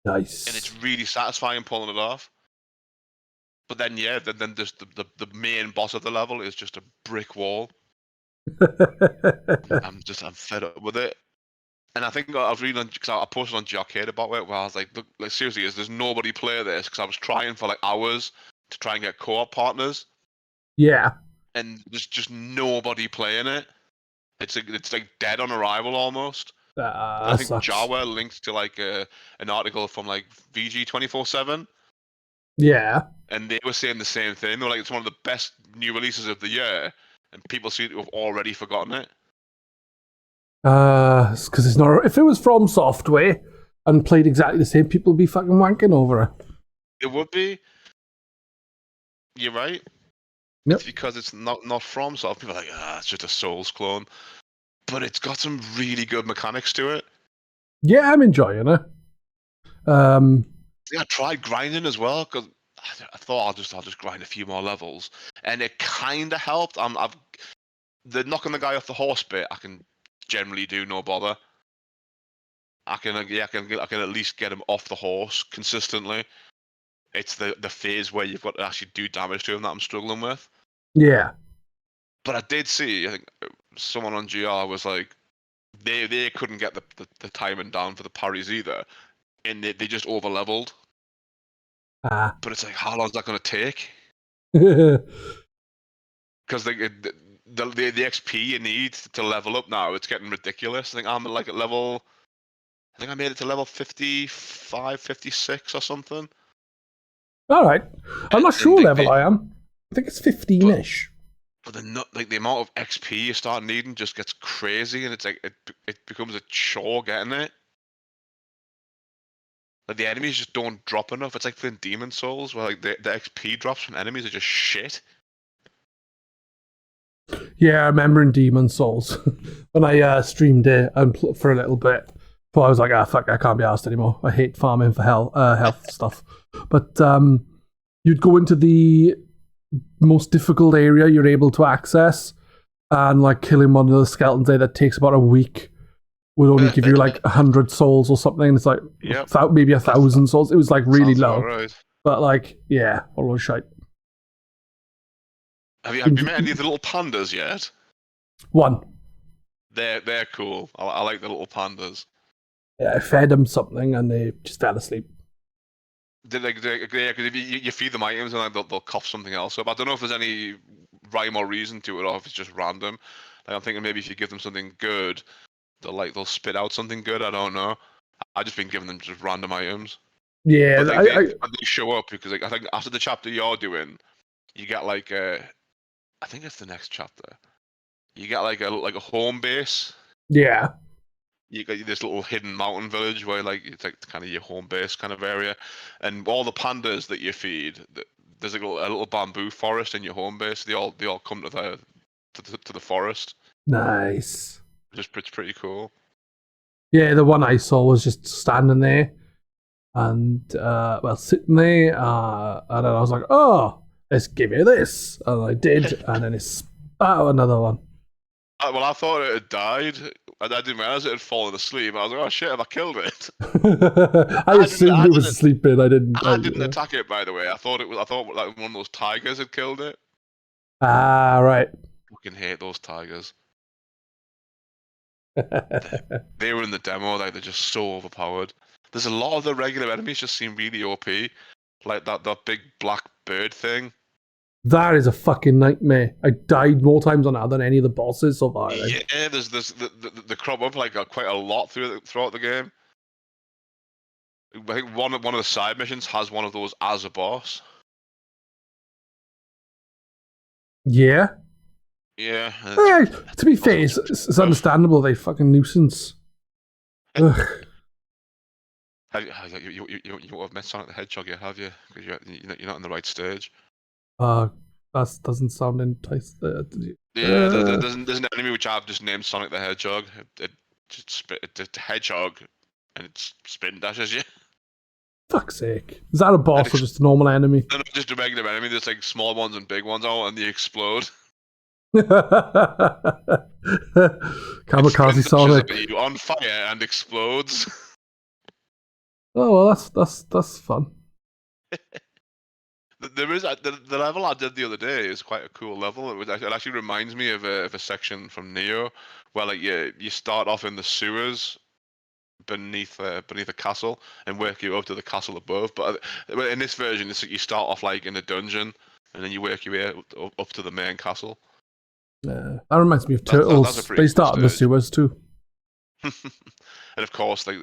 A: Nice.
B: And it's really satisfying pulling it off. But then then just the main boss of the level is just a brick wall. I'm fed up with it. And I think I was reading, because I posted on Jockhead about it, where I was like, look, like seriously, there's nobody play this? Because I was trying for like hours to try and get co-op partners.
A: Yeah.
B: And there's just nobody playing it. It's like dead on arrival almost. I think Jawa linked to like an article from like VG 24/7.
A: Yeah.
B: And they were saying the same thing. They were like, it's one of the best new releases of the year, and people seem to have already forgotten it.
A: Because it's not. If it was from Software and played exactly the same, people would be fucking wanking over it.
B: It would be. You're right.
A: Yep.
B: It's because it's not from Software. People are like, it's just a Souls clone. But it's got some really good mechanics to it.
A: Yeah, I'm enjoying it.
B: I tried grinding as well, because I thought I'll just grind a few more levels, and it kind of helped. The knocking the guy off the horse bit, I can generally do no bother. I can at least get him off the horse consistently. It's the phase where you've got to actually do damage to him that I'm struggling with.
A: Yeah.
B: But I did see, I think someone on GR was like, they couldn't get the timing down for the parries either, and they just over leveled. But it's like, how long is that going to take? Because the XP you need to level up now, it's getting ridiculous. I think I'm like at level, I think I made it to level 55, 56 or something.
A: All right. I'm not sure level I am. I think it's 15-ish.
B: But the amount of XP you start needing just gets crazy, and it's like it becomes a chore getting it. Like the enemies just don't drop enough. It's like playing Demon Souls, where like the XP drops from enemies are just shit.
A: Yeah, I remember in Demon Souls when I streamed it and for a little bit. But I was like, fuck, I can't be asked anymore. I hate farming for health stuff. But you'd go into the most difficult area you're able to access, and like killing one of the skeletons there that takes about a week would only give you like 100 souls or something. It's like maybe 1,000 souls. It was like really low. Right. But like, yeah, all those shite.
B: Have you met any of the little pandas yet?
A: One.
B: They're cool. I like the little pandas.
A: Yeah, I fed them something and they just fell asleep.
B: Yeah, because if you feed them items and like, they'll cough something else up. I don't know if there's any rhyme or reason to it, or if it's just random. Like, I'm thinking maybe if you give them something good, they'll spit out something good. I don't know. I've just been giving them just random items.
A: Yeah,
B: But they show up because like, I think after the chapter you're doing, you get like I think it's the next chapter. You get like a home base.
A: Yeah.
B: You got this little hidden mountain village where like it's like kind of your home base kind of area, and all the pandas that you feed, there's like a little bamboo forest in your home base. They all come to the forest.
A: Nice.
B: It's pretty cool.
A: Yeah, the one I saw was just standing there and sitting there, and then I was like, oh, let's give you this, and I did, and then it spat out another one.
B: Well, I thought it had died. I didn't realize it had fallen asleep. I was like, "Oh shit! Have I killed it?"
A: I assumed it was sleeping. I didn't
B: attack it. By the way, I thought like one of those tigers had killed it.
A: Ah, right.
B: Fucking hate those tigers. They were in the demo. Like they're just so overpowered. There's a lot of the regular enemies just seem really OP, like that big black bird thing.
A: That is a fucking nightmare. I died more times on that than any of the bosses so far.
B: Yeah, there's the crop up like quite a lot throughout the game. I think one of the side missions has one of those as a boss.
A: Yeah.
B: Yeah.
A: To be fair, it's understandable. They fucking nuisance. Ugh.
B: You have met Sonic the Hedgehog yet, have you? Because you're not in the right stage.
A: That doesn't sound enticing.
B: There's an enemy which I've just named Sonic the Hedgehog. It's a hedgehog, and it spin dashes you.
A: Fuck's sake! Is that a boss or just a normal enemy?
B: No, just a regular enemy. There's like small ones and big ones, and they explode.
A: Kamikaze Sonic
B: on fire and explodes.
A: Oh well, that's fun.
B: There is the level I did the other day is quite a cool level. It actually reminds me of a section from Neo, where like you start off in the sewers beneath a castle and work you up to the castle above. But in this version, it's like you start off like in a dungeon and then you work your way up to the main castle.
A: Yeah, that reminds me of Turtles. They start in the sewers too.
B: And of course, like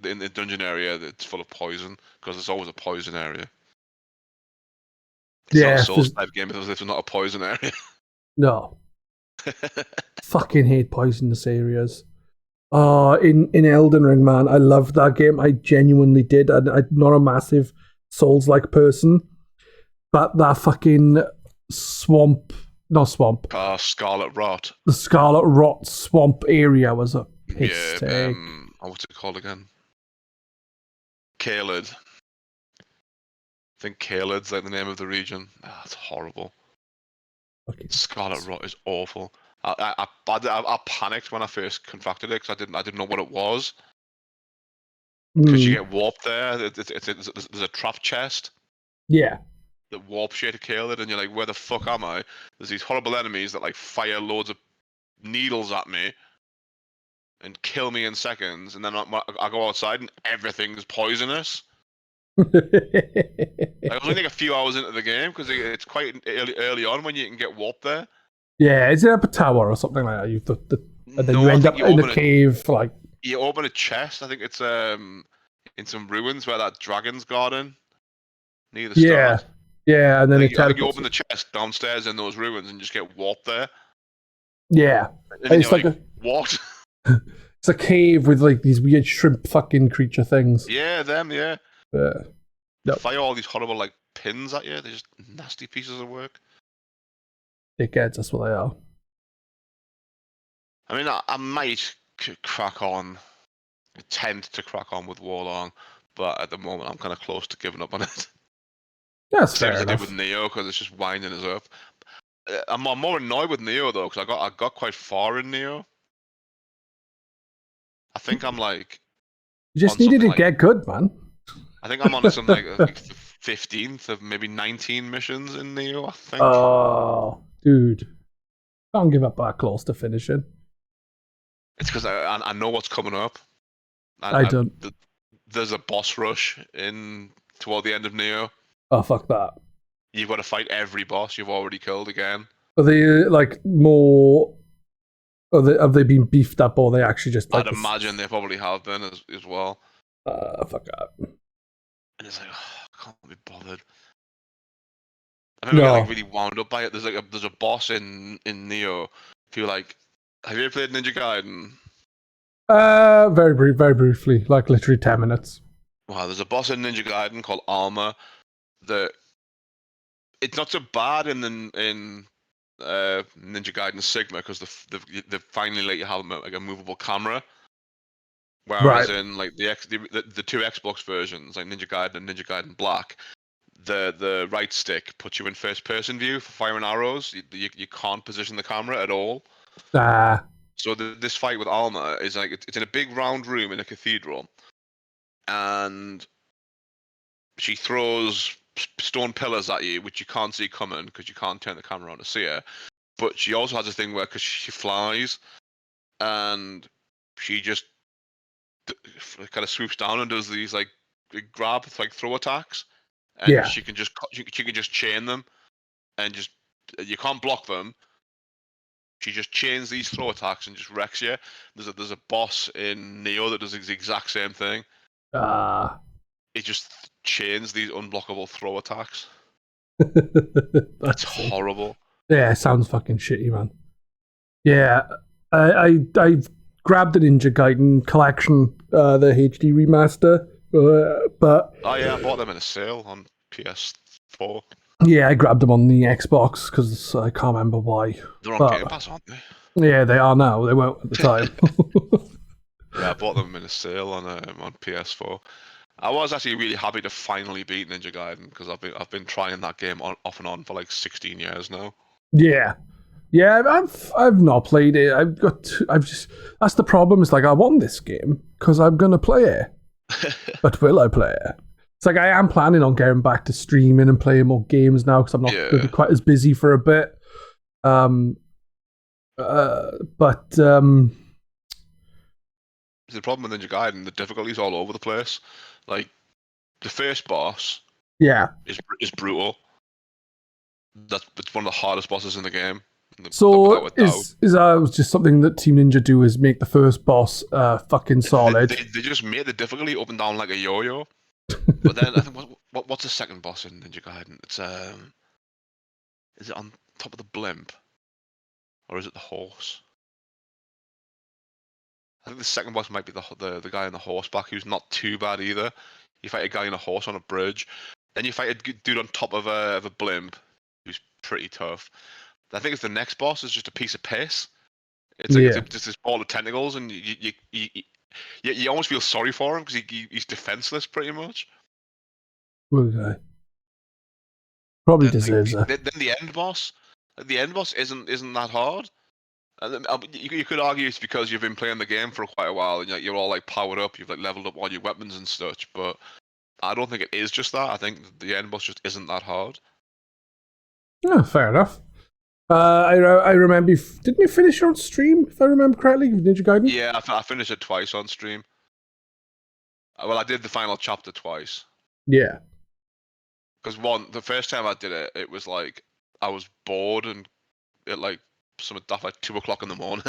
B: in the dungeon area, it's full of poison because there's always a poison area. It's not a Souls type game because it's not a poison area. No.
A: Fucking hate poisonous areas. Oh, in Elden Ring, man, I loved that game. I genuinely did. I'm not a massive Souls-like person, but that fucking Scarlet
B: Rot.
A: The Scarlet Rot swamp area was a piss take.
B: What's it called again? Caelid. I think Caelid's like the name of the region. That's horrible.
A: Okay.
B: Scarlet Rot is awful. I panicked when I first confronted it because I didn't know what it was. Because you get warped there. There's a trap chest.
A: Yeah.
B: That warps you to Caelid, and you're like, where the fuck am I? There's these horrible enemies that like fire loads of needles at me and kill me in seconds, and then I go outside and everything's poisonous. I was only like a few hours into the game because it's quite early on when you can get warped there.
A: Yeah, is it up a tower or something like that? And then you end up in a cave, like
B: you open a chest. I think it's in some ruins where that dragon's garden near the start.
A: Yeah, and then
B: you open the chest downstairs in those ruins and just get warped there.
A: Yeah,
B: and it's like what?
A: It's a cave with like these weird shrimp fucking creature things.
B: Yeah, them. Yeah.
A: Nope.
B: Fire all these horrible like pins at you. They're just nasty pieces of work.
A: Dickheads, that's what they are.
B: I mean, I might crack on, tend to crack on with Warlong, but at the moment I'm kind of close to giving up on it.
A: That's fair
B: enough.
A: enough.
B: I did with Neo because it's just winding us up. I'm more annoyed with Neo though because I got quite far in Neo. I think I'm like.
A: You just needed to get good, man.
B: I think I'm on something like the 15th of maybe 19 missions in Neo. I think.
A: Oh, dude, can't give up that close to finishing.
B: It's because I know what's coming up.
A: I don't.
B: There's a boss rush in toward the end of Neo.
A: Oh, fuck that.
B: You've got to fight every boss you've already killed again.
A: Are they like more? Have they been beefed up, or are they actually just like?
B: I'd imagine they probably have been as well.
A: Fuck that.
B: And it's like, I can't be bothered. I remember getting like really wound up by it. There's a boss in Neo who like. Have you ever played Ninja Gaiden?
A: Very briefly, like literally 10 minutes.
B: Wow, there's a boss in Ninja Gaiden called Armor that it's not so bad in Ninja Gaiden Sigma because they finally let you have like a movable camera. Whereas in like the two Xbox versions, like Ninja Gaiden and Ninja Gaiden Black, the right stick puts you in first person view for firing arrows. You can't position the camera at all. So this fight with Alma is like it's in a big round room in a cathedral, and she throws stone pillars at you, which you can't see coming because you can't turn the camera on to see her. But she also has a thing where, because she flies, and she just kind of swoops down and does these like grab, like throw attacks, and she can just chain them, and just you can't block them. She just chains these throw attacks and just wrecks you. There's a boss in Neo that does the exact same thing. It just chains these unblockable throw attacks. That's horrible.
A: Yeah, it sounds fucking shitty, man. Yeah, I've grabbed the Ninja Gaiden collection, the HD remaster, but
B: oh yeah, I bought them in a sale on PS4.
A: Yeah, I grabbed them on the Xbox because I can't remember why.
B: They're on Game Pass, aren't they?
A: Yeah, they are now. They weren't at the time.
B: Yeah, I bought them in a sale on PS4. I was actually really happy to finally beat Ninja Gaiden because I've been trying that game off and on for like 16 years now.
A: Yeah, I've not played it. That's the problem. It's like I want this game because I'm gonna play it, but will I play it? It's like I am planning on getting back to streaming and playing more games now because I'm not going to be quite as busy for a bit. But
B: the problem with Ninja Gaiden, the difficulty's all over the place. Like the first boss, is brutal. It's one of the hardest bosses in the game.
A: So is that just something that Team Ninja do? Is make the first boss fucking solid?
B: They just made the difficulty up and down like a yo-yo. But then I think what's the second boss in Ninja Gaiden? It's is it on top of the blimp, or is it the horse? I think the second boss might be the guy on the horseback, who's not too bad either. You fight a guy on a horse on a bridge, then you fight a dude on top of a blimp, who's pretty tough. I think it's the next boss is just a piece of piss. It's like it's just this ball of tentacles, and you almost feel sorry for him because he's defenseless pretty much.
A: Okay. Probably deserves it.
B: Then the end boss isn't that hard. And you could argue it's because you've been playing the game for quite a while and you're all like powered up, you've like leveled up all your weapons and such. But I don't think it is just that. I think the end boss just isn't that hard.
A: Yeah, fair enough. I remember. Didn't you finish on stream? If I remember correctly, Ninja Gaiden.
B: Yeah, I finished it twice on stream. Well, I did the final chapter twice.
A: Yeah.
B: Because the first time I did it, it was like I was bored and it like something daft like 2:00 in the morning.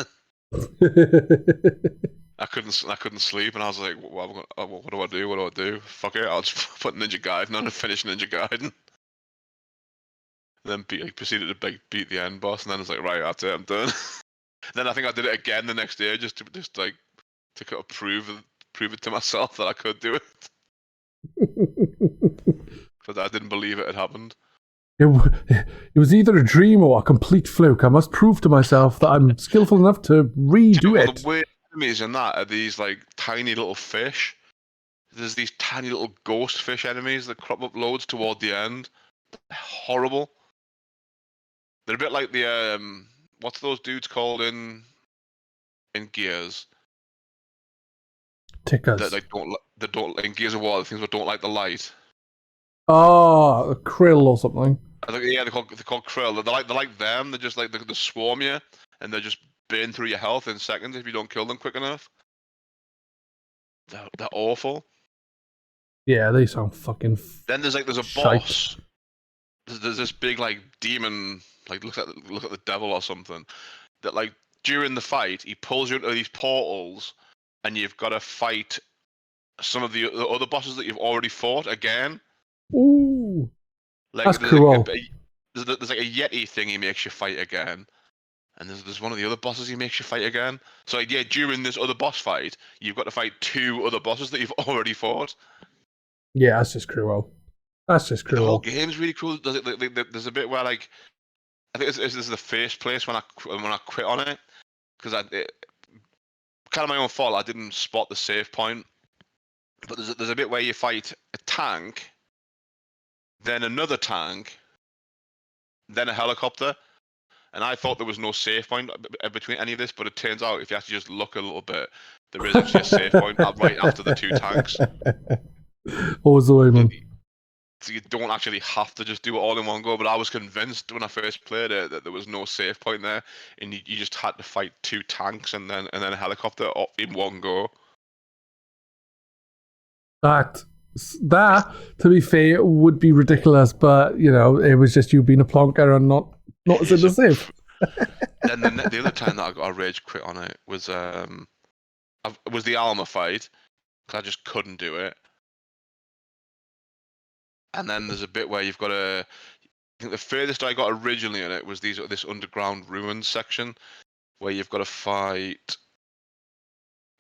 B: I couldn't sleep, and I was like, what do I do? What do I do? Fuck it, I'll just put Ninja Gaiden on and finish Ninja Gaiden. And then proceeded to beat the end boss, and then it's like, right, that's it, I'm done. Then I think I did it again the next day, just to kind of prove it to myself that I could do it. Because I didn't believe it had happened.
A: It was either a dream or a complete fluke. I must prove to myself that I'm skillful enough to redo it.
B: The weird enemies in that are these like tiny little fish. There's these tiny little ghost fish enemies that crop up loads toward the end. They're horrible. They're a bit like the what's those dudes called in Gears?
A: Tickers.
B: That don't in Gears of War, the things that don't like the light.
A: Oh, a krill or something.
B: I think they're called krill. They're like them. They're just like they swarm you, and they just burn through your health in seconds if you don't kill them quick enough. They're awful.
A: Yeah, they sound fucking.
B: Then there's a
A: shite.
B: boss. There's this big like demon, like look at the devil or something. That like during the fight, he pulls you into these portals, and you've got to fight some of the other bosses that you've already fought again.
A: Ooh,
B: Like
A: that's cool.
B: There's like a Yeti thing he makes you fight again. And there's one of the other bosses he makes you fight again. So yeah, during this other boss fight, you've got to fight 2 other bosses that you've already fought.
A: Yeah, that's just cruel. That's just
B: The whole
A: cruel.
B: game's really cool. There's a bit where like I think this is the first place when I quit on it because kind of my own fault. I didn't spot the save point. But there's a bit where you fight a tank, then another tank, then a helicopter. And I thought there was no save point between any of this, but it turns out if you actually just look a little bit, there is actually a save point right after the 2 tanks.
A: Always the way, man.
B: So you don't actually have to just do it all in one go. But I was convinced when I first played it that there was no save point there, and you just had to fight 2 tanks and then a helicopter in one go.
A: That, to be fair, would be ridiculous, but it was just you being a plonker and not as in the save.
B: Then the other time that I got a rage quit on it was the Alma fight, because I just couldn't do it. And then there's a bit where you've got to. I think the furthest I got originally in it was this underground ruins section, where you've got to fight.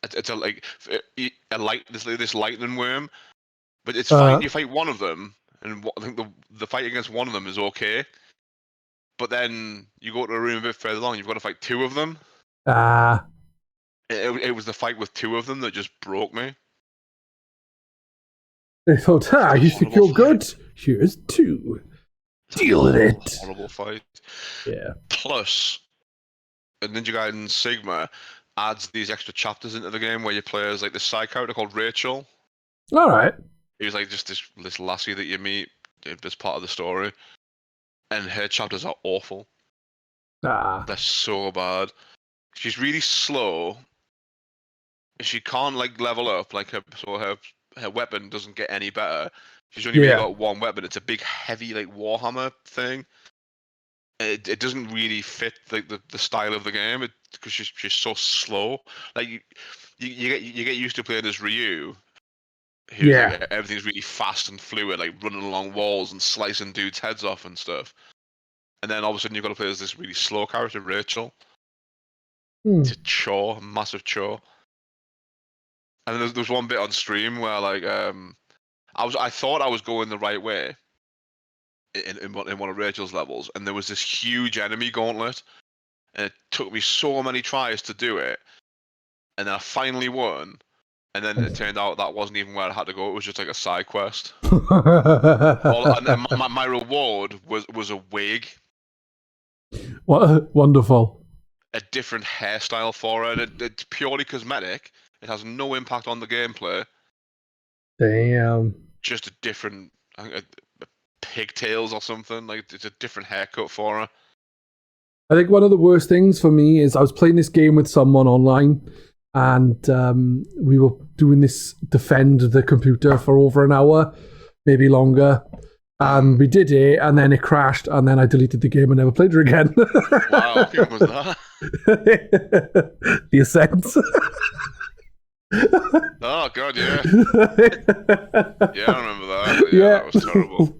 B: It's this lightning worm, but it's fine. You fight one of them, and I think the fight against one of them is okay. But then you go to a room a bit further along, you've got to fight 2 of them. It was the fight with 2 of them that just broke me.
A: They thought, you think you're good? Here's 2. Deal with it.
B: Horrible fight.
A: Yeah.
B: Plus, Ninja Gaiden Sigma adds these extra chapters into the game where you play as like this side character called Rachel.
A: All right.
B: He was like just this lassie that you meet as part of the story. And her chapters are awful. They're so bad. She's really slow. She can't like level up. Like her weapon doesn't get any better. She's only really got one weapon. It's a big, heavy like warhammer thing. It doesn't really fit like the style of the game because she's so slow. Like you get used to playing as Ryu. Like, everything's really fast and fluid, like running along walls and slicing dudes' heads off and stuff. And then all of a sudden you've got to play as this really slow character, Rachel. It's a chore, a massive chore. And then there's one bit on stream where like I thought I was going the right way in one of Rachel's levels, and there was this huge enemy gauntlet, and it took me so many tries to do it, and then I finally won. And then it turned out that wasn't even where I had to go. It was just like a side quest. And then my reward was a wig.
A: What wonderful!
B: A different hairstyle for it. It's purely cosmetic. It has no impact on the gameplay.
A: Damn.
B: Just a different pigtails or something. Like it's a different haircut for her.
A: I think one of the worst things for me is I was playing this game with someone online, and we were doing this defend the computer for over an hour, maybe longer. And we did it, and then it crashed, and then I deleted the game and never played it again.
B: Wow, what game was that?
A: The Ascent.
B: Oh god, yeah. Yeah, I remember that. Yeah, that was terrible.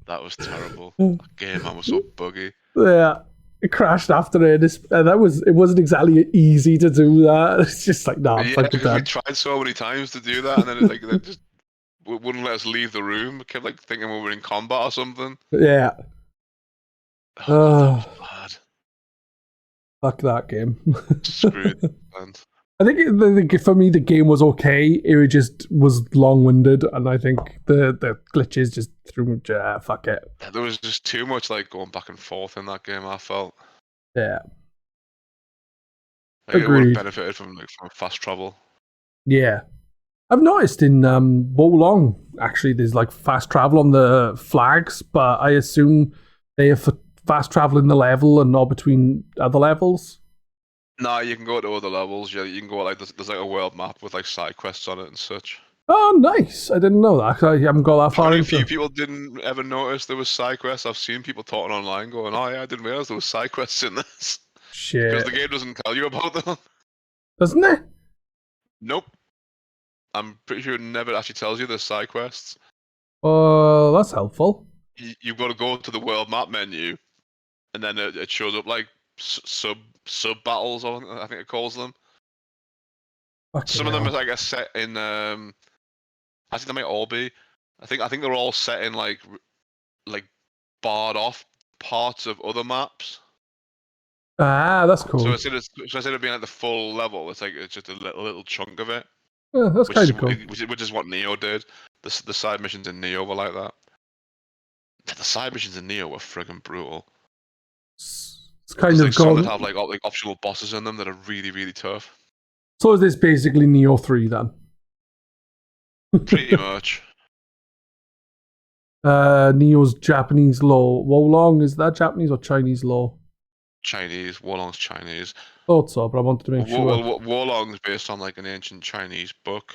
B: That was terrible. That game, man, was so buggy.
A: Yeah, it crashed after it, and it wasn't exactly easy to do that. It's just like, nah,
B: yeah, we tried so many times to do that, and then they just wouldn't let us leave the room. We kept like thinking we were in combat or something.
A: Yeah.
B: Oh, that was bad.
A: Fuck that game.
B: Screwed.
A: I think for me the game was okay. It just was long-winded, and I think the glitches just threw me. Fuck it.
B: There was just too much like going back and forth in that game. I felt.
A: Yeah.
B: Like, it would have benefited from fast travel.
A: Yeah, I've noticed in Wo Long actually there's like fast travel on the flags, but I assume they have fast travel in the level and not between other levels.
B: No, you can go to other levels. Yeah, you can go like there's like a world map with like side quests on it and such.
A: Oh, nice. I didn't know that. I haven't got that far
B: Only a
A: into
B: few
A: it.
B: people didn't ever notice there was side quests. I've seen people talking online going, "Oh yeah, I didn't realize there was side quests in this." Because
A: Shit.
B: the game doesn't tell you about them.
A: Doesn't it?
B: Nope. I'm pretty sure it never actually tells you there's side quests.
A: Oh, that's helpful.
B: You've got to go to the world map menu, and then it shows up like sub battles, or I think it calls them. Some of them are, I guess, set in. Actually, they might all be. I think they're all set in like barred off parts of other maps.
A: Ah, that's cool.
B: So instead of being like the full level, it's just a little chunk of it.
A: That's kind of cool.
B: Which is what Neo did. The side missions in Neo were like that. The side missions in Neo were friggin' brutal.
A: It's kind of
B: some
A: gone.
B: that have like optional bosses in them that are really, really tough.
A: So is this basically Neo 3 then?
B: Pretty much.
A: Neo's Japanese law. Wolong, is that Japanese or Chinese law?
B: Chinese. Wolong's Chinese.
A: Thought so, but I wanted to make sure.
B: Well, Wolong's based on like an ancient Chinese book,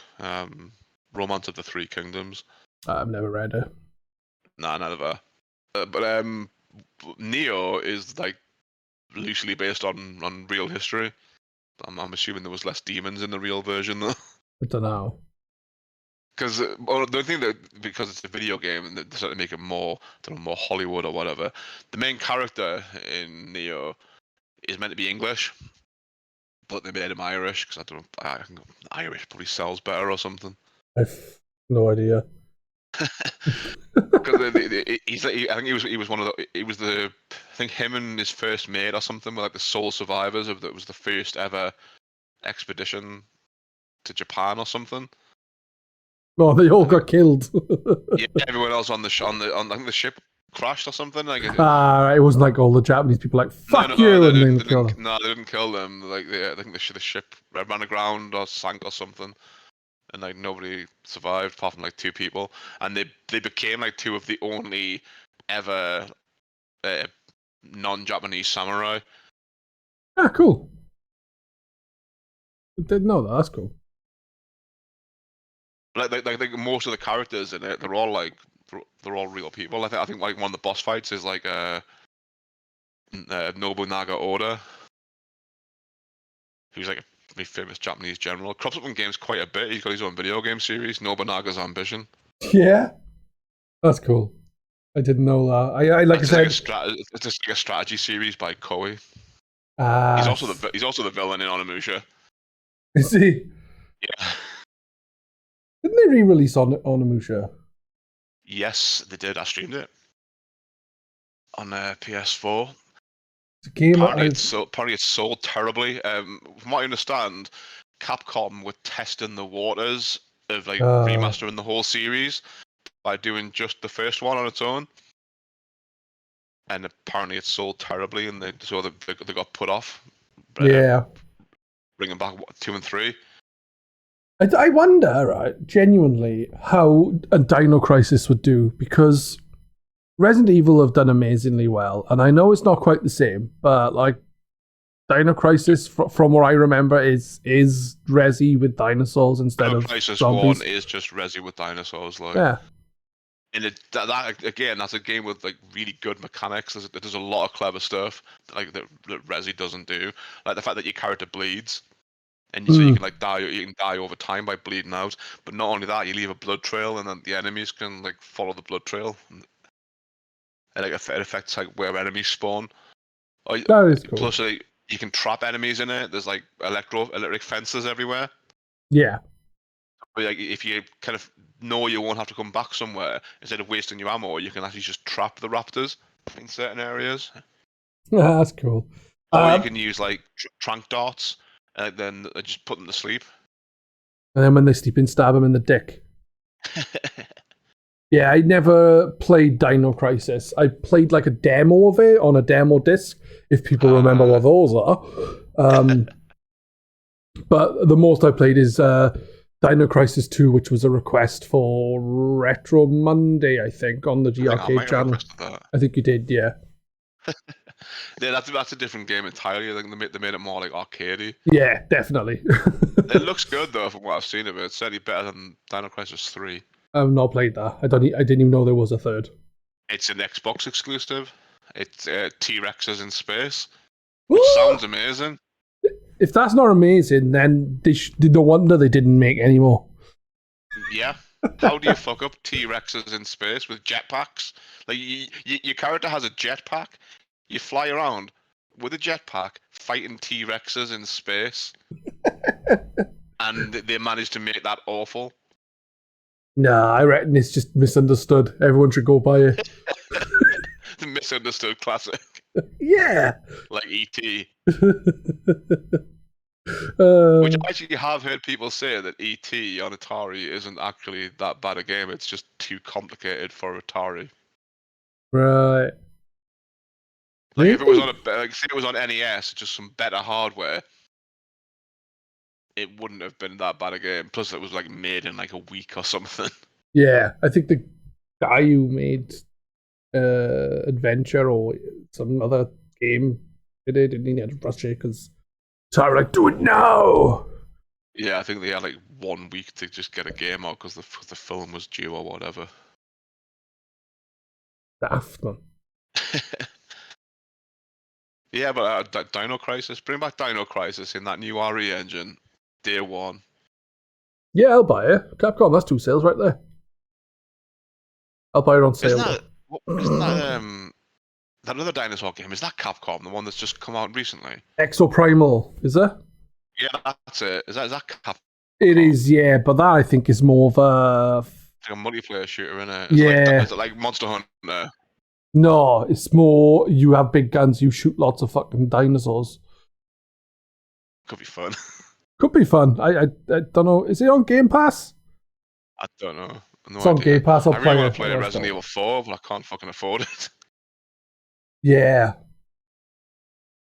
B: Romance of the Three Kingdoms.
A: I've never read it.
B: Nah, never. But Neo is like loosely based on real history. I'm assuming there was less demons in the real version though.
A: I don't know.
B: Because the only thing that, because it's a video game and they're trying to make it more Hollywood or whatever, the main character in Neo is meant to be English, but they made him Irish because I think Irish probably sells better or something.
A: I've no idea.
B: Because I think he was one of the I think him and his first mate or something were like the sole survivors of that was the first ever expedition to Japan or something.
A: No, they all got killed.
B: Yeah, everyone else on I think the ship crashed or something. Like
A: it wasn't like all the Japanese people like fuck you
B: no,
A: and then
B: they
A: killed them.
B: No, they didn't kill them. Like I think the ship ran aground or sank or something, and like nobody survived apart from like 2 people, and they became like 2 of the only ever non-Japanese samurai.
A: Ah, cool. I didn't know that. That's cool.
B: Like most of the characters in it, they're all real people. I think like one of the boss fights is like Nobunaga Oda, who's like a famous Japanese general. Crops up in games quite a bit. He's got his own video game series, Nobunaga's Ambition.
A: Yeah, that's cool. I didn't know that.
B: It's just like a strategy series by Koei. He's also the villain in Onimusha.
A: Is he?
B: Yeah.
A: Didn't they re-release Onimusha?
B: Yes, they did. I streamed it on PS4.
A: Apparently
B: it's sold terribly. From what I understand, Capcom were testing the waters of like remastering the whole series by doing just the first one on its own, and apparently it sold terribly, and they got put off. Bringing back 2 and 3.
A: I wonder, right, genuinely, how a Dino Crisis would do, because Resident Evil have done amazingly well, and I know it's not quite the same, but like Dino Crisis, from what I remember, is Resi with dinosaurs instead of
B: Crisis
A: zombies.
B: 1 is just Resi with dinosaurs, like.
A: Yeah.
B: And that again, that's a game with like really good mechanics. There's a lot of clever stuff like that Resi doesn't do, like the fact that your character bleeds. And so you can like die. You can die over time by bleeding out. But not only that, you leave a blood trail, and then the enemies can like follow the blood trail, and like it affects like where enemies spawn.
A: That is cool.
B: Plus, like, you can trap enemies in it. There's like electric fences everywhere.
A: Yeah.
B: But like, if you kind of know you won't have to come back somewhere, instead of wasting your ammo, you can actually just trap the raptors in certain areas.
A: That's cool.
B: Or you can use like trank darts. And then just put them to sleep.
A: And then when they sleep in, stab them in the dick. Yeah, I never played Dino Crisis. I played like a demo of it on a demo disc, if people remember what those are. But the most I played is Dino Crisis 2, which was a request for Retro Monday, I think, on the GRK channel. I think you did, yeah.
B: Yeah, that's a different game entirely. I think they made it more like arcadey.
A: Yeah, definitely.
B: It looks good though, from what I've seen of it. It's certainly better than Dino Crisis 3.
A: I've not played that. I didn't even know there was a third.
B: It's an Xbox exclusive. It's T-Rexes in space, which sounds amazing.
A: If that's not amazing, then no wonder they didn't make any more.
B: Yeah. How do you fuck up T-Rexes in space with jetpacks? Like, your character has a jetpack. You fly around with a jetpack fighting T-Rexes in space. And they managed to make that awful.
A: Nah, I reckon it's just misunderstood. Everyone should go buy it.
B: The misunderstood classic.
A: Yeah.
B: Like E.T.
A: Uh,
B: Which I actually have heard people say that E.T. on Atari isn't actually that bad a game. It's just too complicated for Atari.
A: Right.
B: Like if it was on say it was on NES, just some better hardware, it wouldn't have been that bad a game. Plus, it was like made in like a week or something.
A: Yeah, I think the guy who made Adventure or some other game didn't he had to rush it because so I was like, do it now.
B: Yeah, I think they had like 1 week to just get a game out because the film was due or whatever.
A: Daft, man.
B: Yeah, but Dino Crisis, bring back Dino Crisis in that new RE engine, day one.
A: Yeah, I'll buy it. Capcom, that's 2 sales right there. I'll buy it on sale.
B: Isn't that that other dinosaur game? Is that Capcom, the one that's just come out recently?
A: Exoprimal, is it?
B: Yeah, that's it. Is that Capcom?
A: It is, yeah, but that I think is more of a...
B: It's like a multiplayer shooter, isn't it?
A: Yeah.
B: Is it like Monster Hunter?
A: No, it's more you have big guns, you shoot lots of fucking dinosaurs.
B: Could be fun.
A: Could be fun. I don't know. Is it on Game Pass?
B: I don't know. No
A: it's on
B: idea.
A: Game Pass.
B: I really want to play Resident Evil 4, but I can't fucking afford it.
A: Yeah.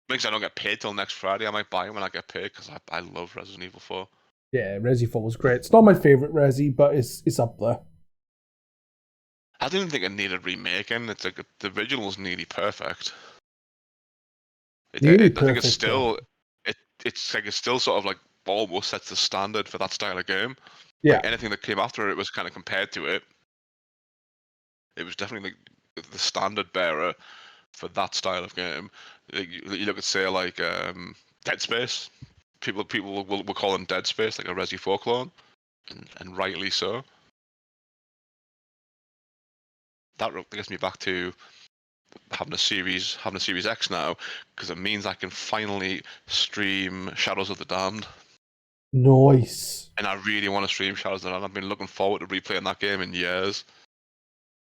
B: Because I don't get paid till next Friday. I might buy it when I get paid because I love Resident Evil 4.
A: Yeah, Resi 4 was great. It's not my favourite Resi, but it's up there.
B: I didn't think it needed remaking. It's like the original's nearly perfect. I think it's still it's like it still sort of like almost sets the standard for that style of game.
A: Yeah.
B: Like anything that came after it was kind of compared to it. It was definitely like the standard bearer for that style of game. Like, you look at say like Dead Space. People will call them Dead Space, like a Resi 4 clone, and rightly so. That gets me back to having a Series X now, because it means I can finally stream Shadows of the Damned.
A: Nice.
B: And I really want to stream Shadows of the Damned. I've been looking forward to replaying that game in years.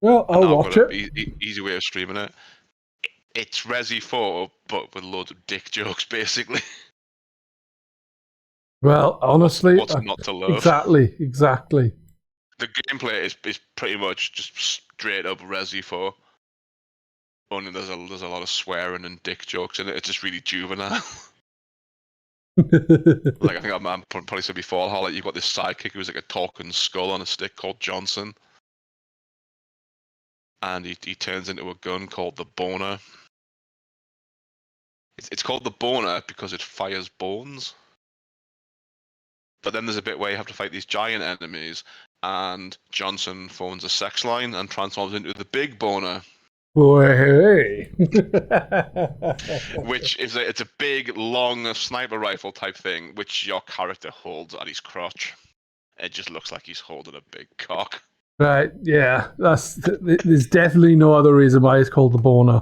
A: Well, I'll watch it.
B: Easy way of streaming it. It's Resi 4, but with loads of dick jokes, basically.
A: Well, honestly,
B: what's not to love?
A: Exactly.
B: The gameplay is pretty much just straight up Resi 4. Only there's a lot of swearing and dick jokes in it. It's just really juvenile. Like I think I'm probably said before, how like you've got this sidekick who's like a talking skull on a stick called Johnson, and he turns into a gun called the Boner. It's called the Boner because it fires bones. But then there's a bit where you have to fight these giant enemies, and Johnson phones a sex line and transforms into the Big Boner.
A: Boy, hey.
B: Which is it's a big, long sniper rifle type thing, which your character holds at his crotch. It just looks like he's holding a big cock.
A: Right, yeah. There's definitely no other reason why it's called the Boner.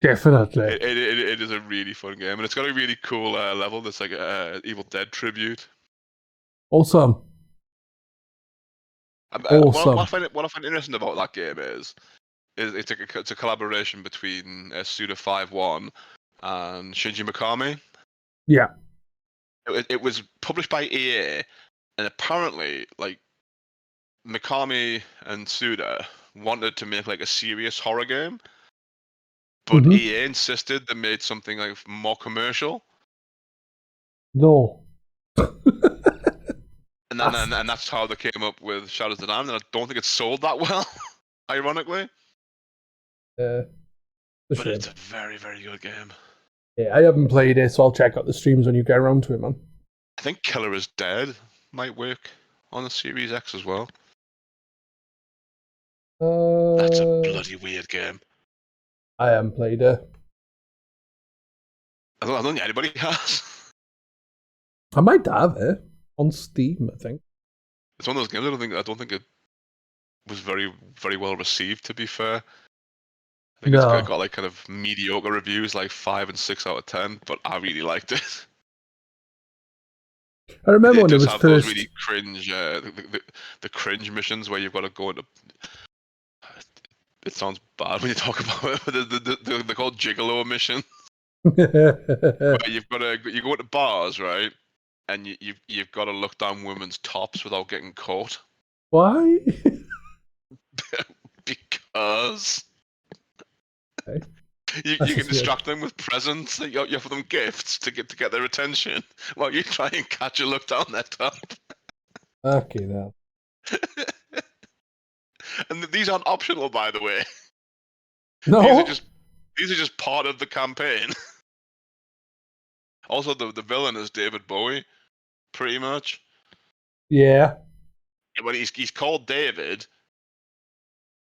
A: Definitely.
B: It is a really fun game, and it's got a really cool level that's like a Evil Dead tribute.
A: Awesome.
B: What I find interesting about that game is it's a collaboration between Suda 5-1 and Shinji Mikami.
A: Yeah.
B: It was published by EA, and apparently, like, Mikami and Suda wanted to make like a serious horror game, but EA insisted they made something like more commercial.
A: No.
B: And then and that's how they came up with Shadows of the Damned, and I don't think it sold that well, ironically.
A: It's
B: But
A: a
B: it's
A: shame.
B: a very, very good game.
A: Yeah, I haven't played it, so I'll check out the streams when you get around to it, man.
B: I think Killer is Dead might work on the Series X as well. That's a bloody weird game.
A: I haven't played it.
B: I don't think anybody has.
A: I might have it on Steam, I think.
B: It's one of those games I don't think it was very, very well received, to be fair. I think it's got like kind of mediocre reviews, like 5 and 6 out of 10, but I really liked it.
A: I remember when it
B: does
A: was
B: have
A: first.
B: those really cringe, the cringe missions where you've got to go into. It sounds bad when you talk about it, but they're called gigolo missions. Where you go into bars, right, and you've got to look down women's tops without getting caught.
A: Why?
B: Because
A: Okay.
B: you can distract them with presents that you offer them gifts to get their attention while you try and catch a look down their top.
A: Okay, now.
B: And these aren't optional, by the way.
A: No.
B: These are just part of the campaign. Also, the villain is David Bowie, pretty much.
A: Yeah.
B: But he's called David,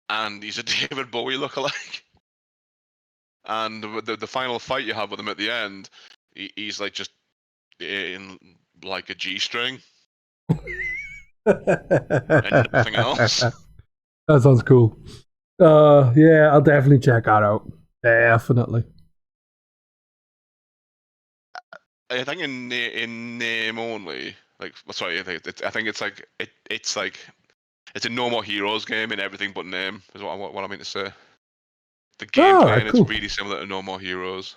B: and he's a David Bowie lookalike. And the final fight you have with him at the end, he's like just in like a G-string and nothing else.
A: That sounds cool. Yeah, I'll definitely check that out. Definitely.
B: I think in name only, like sorry, I think it's a No More Heroes game in everything but name. Is what I mean to say. The gameplay and
A: cool.
B: it's really similar to No More Heroes.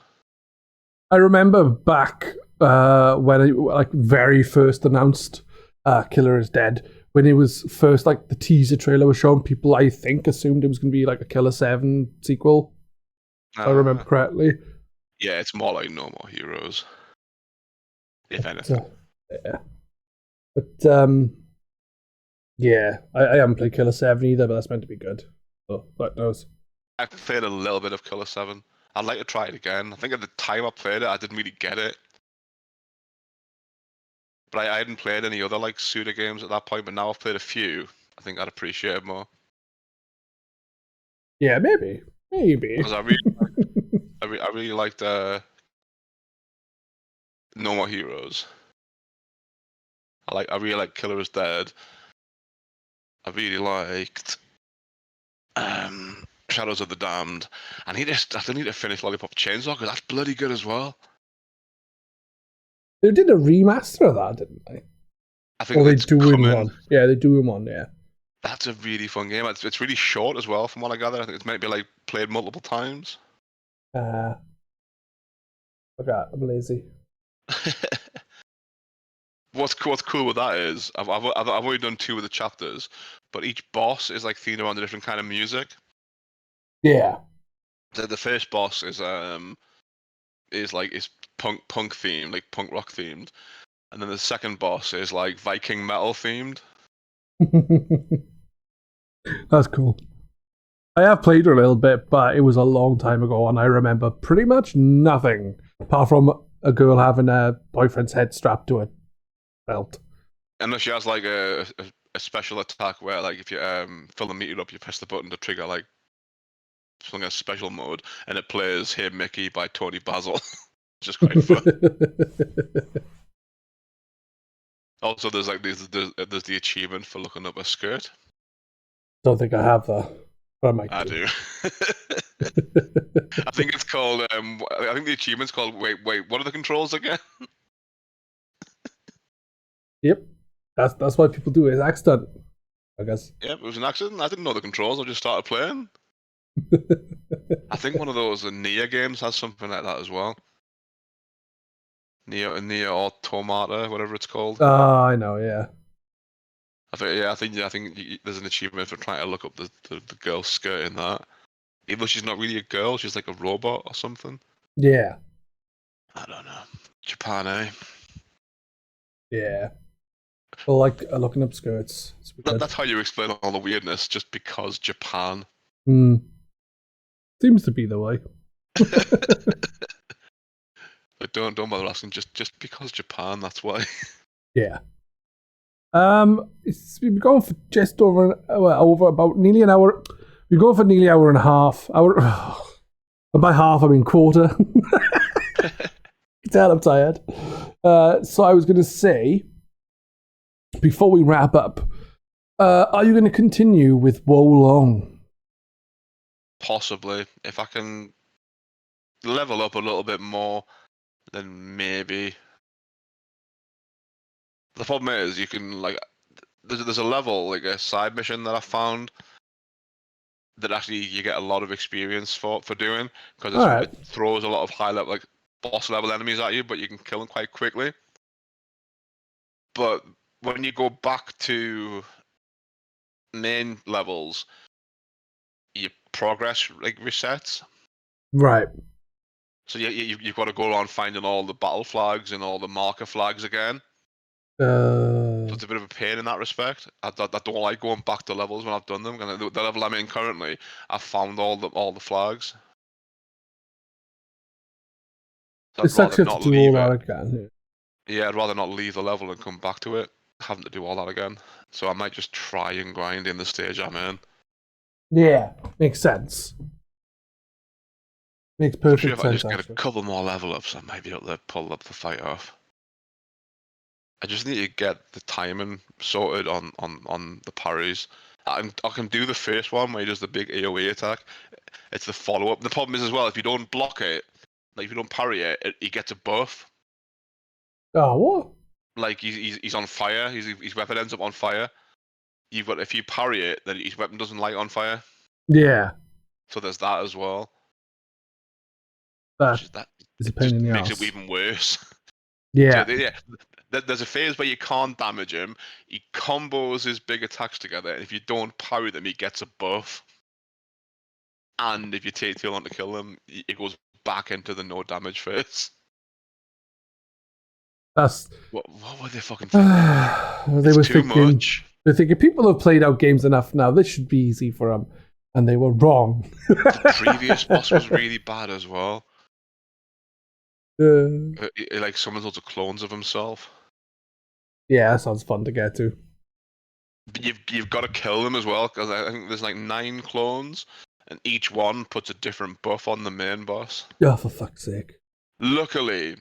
A: I remember back when it like very first announced Killer is Dead. When it was first like the teaser trailer was shown, people I think assumed it was going to be like a Killer 7 sequel. If I remember correctly.
B: Yeah, it's more like No More Heroes. If anything.
A: Yeah. But yeah, I haven't played Killer 7 either, but that's meant to be good. So what knows?
B: I played a little bit of Killer 7. I'd like to try it again. I think at the time I played it, I didn't really get it. But I hadn't played any other like shooter games at that point, but now I've played a few. I think I'd appreciate it more.
A: Yeah, maybe.
B: Because I really liked No More Heroes. I really like Killer is Dead. I really liked Shadows of the Damned. I still need to finish Lollipop Chainsaw because that's bloody good as well.
A: They did a remaster of that, didn't they?
B: I think they're doing
A: one. Yeah, they're doing one. Yeah.
B: That's a really fun game. It's really short as well, from what I gather. I think it's meant to be like played multiple times.
A: Okay, I'm lazy.
B: What's cool with that is I've only done 2 of the chapters, but each boss is like themed around a different kind of music.
A: Yeah.
B: So the first boss is punk themed, like punk rock themed, and then the second boss is like Viking metal themed.
A: That's cool. I have played a little bit, but it was a long time ago, and I remember pretty much nothing apart from a girl having a boyfriend's head strapped to a belt.
B: Unless she has like a special attack where, like, if you fill the meter up, you press the button to trigger like something a special mode, and it plays "Hey Mickey" by Tony Basil, which is quite fun. Also, there's the achievement for looking up a skirt.
A: Don't think I have that. But
B: I do. I think it's called. I think the achievement's called. Wait. What are the controls again?
A: Yep. That's what people do. It's accident, I guess.
B: Yep, it was an accident. I didn't know the controls. I just started playing. I think one of those Nia games has something like that as well. Nia Automata, whatever it's called.
A: Oh, I know. Yeah.
B: I think there's an achievement for trying to look up the girl's skirt in that. Even though she's not really a girl, she's like a robot or something.
A: Yeah.
B: I don't know. Japan, eh?
A: Yeah. Well, like looking up skirts.
B: That's how you explain all the weirdness, just because Japan.
A: Hmm. Seems to be the way.
B: But don't bother asking. Just because Japan, that's why.
A: Yeah. We've been going for just over about nearly an hour. We're going for nearly an hour and a half. And by half, I mean quarter. Tell I'm tired. So I was going to say, before we wrap up, are you going to continue with Wolong?
B: Possibly, if I can level up a little bit more, then maybe. The problem is, you can there's a level, like a side mission that I found that actually you get a lot of experience for doing, because it throws a lot of high level, like boss level enemies at you, but you can kill them quite quickly. But when you go back to main levels, your progress resets.
A: Right.
B: So you've got to go around finding all the battle flags and all the marker flags again. So it's a bit of a pain in that respect. I don't like going back to levels when I've done them. And the level I'm in currently, I've found all the flags. So
A: it's actually to do all that again.
B: Yeah, I'd rather not leave the level and come back to it, having to do all that again. So I might just try and grind in the stage I'm in.
A: Yeah, makes sense. Makes perfect sense.
B: If I just get a couple more level ups, I might be able to pull up the fight off. I just need to get the timing sorted on the parries. I can do the first one where he does the big AoE attack. It's the follow up. The problem is as well, if you don't block it, like if you don't parry it, he gets a buff.
A: Oh, what?
B: Like he's on fire. His weapon ends up on fire. If you parry it, then his weapon doesn't light on fire.
A: Yeah.
B: So there's that as well.
A: That is a pain in the
B: makes
A: ass.
B: it even worse.
A: Yeah.
B: So, there's a phase where you can't damage him. He combos his big attacks together, and if you don't parry them, he gets a buff. And if you take too long to kill him, it goes back into the no damage phase.
A: That's
B: what were they fucking thinking?
A: They were
B: too much.
A: They're thinking people have played out games enough now. This should be easy for them, and they were wrong.
B: The previous boss was really bad as well. He like summons lots of clones of himself.
A: Yeah, that sounds fun to get to.
B: But you've got to kill them as well, because I think there's like 9 clones, and each one puts a different buff on the main boss.
A: Oh, for fuck's sake!
B: Luckily,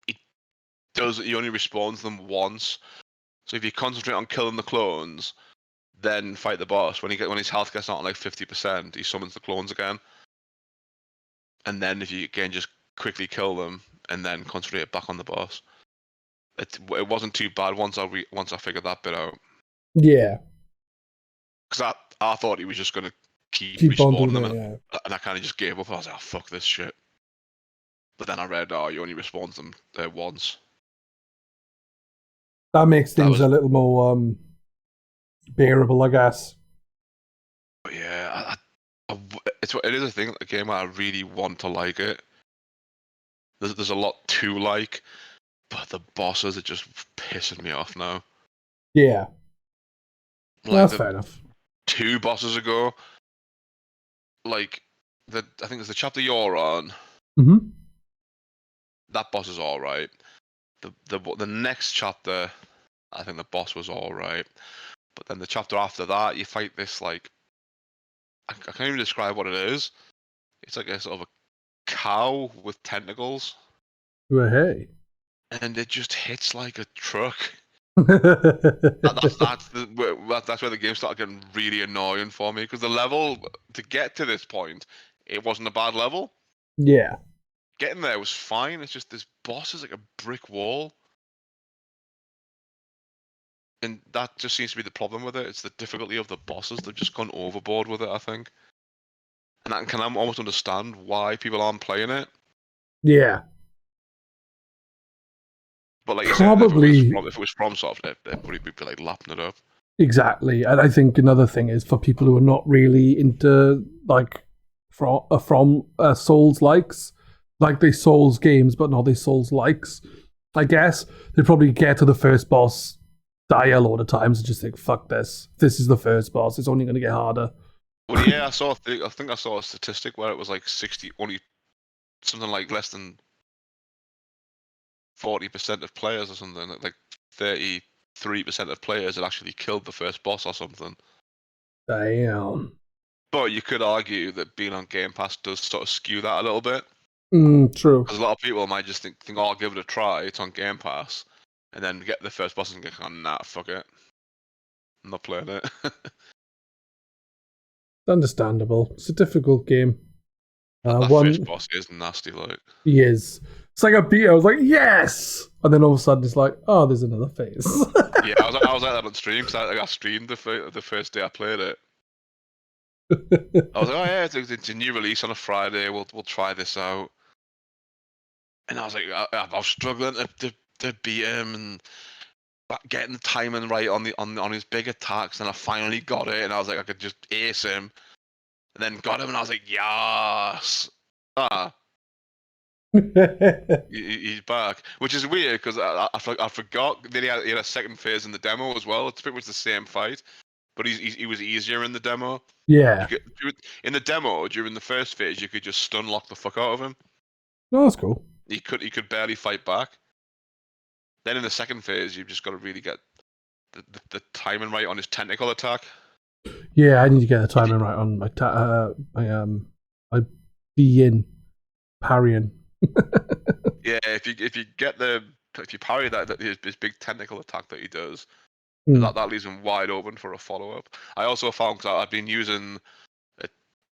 B: he only respawns them once. So if you concentrate on killing the clones, then fight the boss. When his health gets down to like 50%, he summons the clones again. And then if you again just quickly kill them and then concentrate back on the boss. It wasn't too bad once I figured that bit out.
A: Yeah.
B: Because I thought he was just going to keep respawning them,
A: and
B: I kind of just gave up. I was like, oh, fuck this shit. But then I read, he only respawns them once.
A: That makes things a little more bearable, I guess.
B: But yeah, it is a thing, a game where I really want to like it. There's a lot to like, but the bosses are just pissing me off now.
A: Yeah. That's fair enough.
B: 2 bosses ago, like I think there's the chapter you're on.
A: Mm-hmm.
B: That boss is all right. The next chapter, I think the boss was all right, but then the chapter after that, you fight this like I can't even describe what it is. It's like a sort of a cow with tentacles.
A: Well, hey.
B: And it just hits like a truck. That's where the game started getting really annoying for me, because the level to get to this point, it wasn't a bad level.
A: Yeah.
B: Getting there was fine. It's just this boss is like a brick wall. And that just seems to be the problem with it. It's the difficulty of the bosses. They've just gone overboard with it, I think. And I can almost understand why people aren't playing it.
A: Yeah.
B: But like
A: probably,
B: you said, if it was FromSoft, they'd probably be like lapping it up.
A: Exactly. And I think another thing is for people who are not really into like from Souls likes, like they Souls games, but not they Souls likes, I guess, they probably get to the first boss, die a load of times and just think, fuck this. This is the first boss. It's only going to get harder.
B: Well, yeah, I think I saw a statistic where it was like 60, only something like less than 40% of players or something, like 33% of players had actually killed the first boss or something.
A: Damn.
B: But you could argue that being on Game Pass does sort of skew that a little bit.
A: True.
B: Because a lot of people might just think, oh, I'll give it a try, it's on Game Pass, and then get the first boss and go, oh, nah, fuck it. I'm not playing it.
A: Understandable. It's a difficult game.
B: That first boss is nasty, like.
A: He is. It's like I beat it, I was like, yes! And then all of a sudden it's like, oh, there's another phase.
B: Yeah, I was like that on stream, because I streamed the first day I played it. I was like, oh yeah, it's a new release on a Friday, we'll try this out. And I was like, I was struggling to beat him and getting the timing right on his big attacks, and I finally got it, and I was like, I could just ace him, and then got him, and I was like, yes, he's back, which is weird because I forgot that he had a second phase in the demo as well. It's pretty much the same fight, but he was easier in the demo.
A: Yeah.
B: In the demo, during the first phase, you could just stun lock the fuck out of him.
A: No, that's cool.
B: He could barely fight back. Then in the second phase, you've just got to really get the timing right on his tentacle attack.
A: Yeah, I need to get the timing right on my be-in parrying.
B: Yeah, if you parry that his big tentacle attack that he does, that leaves him wide open for a follow-up. I also found, because I've been using a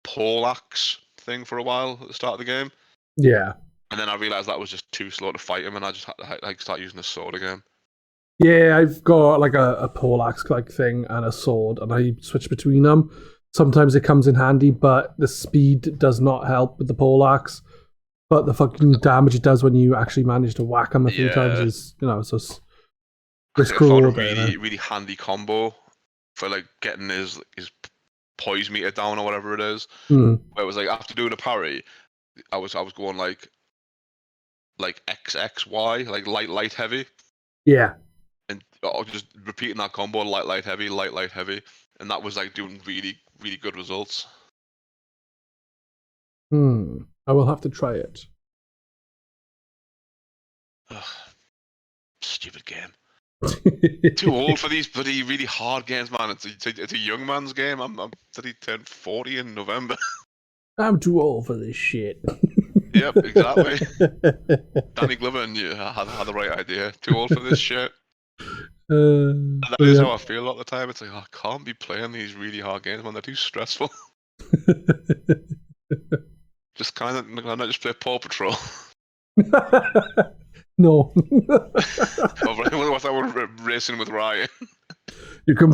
B: pole axe thing for a while at the start of the game.
A: Yeah.
B: And then I realised that was just too slow to fight him, and I just had to start using a sword again.
A: Yeah, I've got like a pole axe like thing and a sword, and I switch between them. Sometimes it comes in handy, but the speed does not help with the pole axe. But the fucking damage it does when you actually manage to whack him a few times is, so it's
B: cool. I found a really handy combo for like getting his poise meter down or whatever it is. Where it was like after doing a parry, I was going like XXY, like light heavy.
A: Yeah.
B: And just repeating that combo, light heavy, light heavy, and that was like doing really really good results.
A: I will have to try it.
B: Ugh. Stupid game. Too old for these bloody really hard games, man. It's a young man's game. I'm bloody turned 40 in November.
A: I'm too old for this shit.
B: Yep, exactly. Danny Glover and you had the right idea. Too old for this shit. That is how I feel a lot of the time. It's like, I can't be playing these really hard games, man. They're too stressful. Just kind of, not just play Paw Patrol.
A: No.
B: What's that one? Racing with Ryan.
A: You can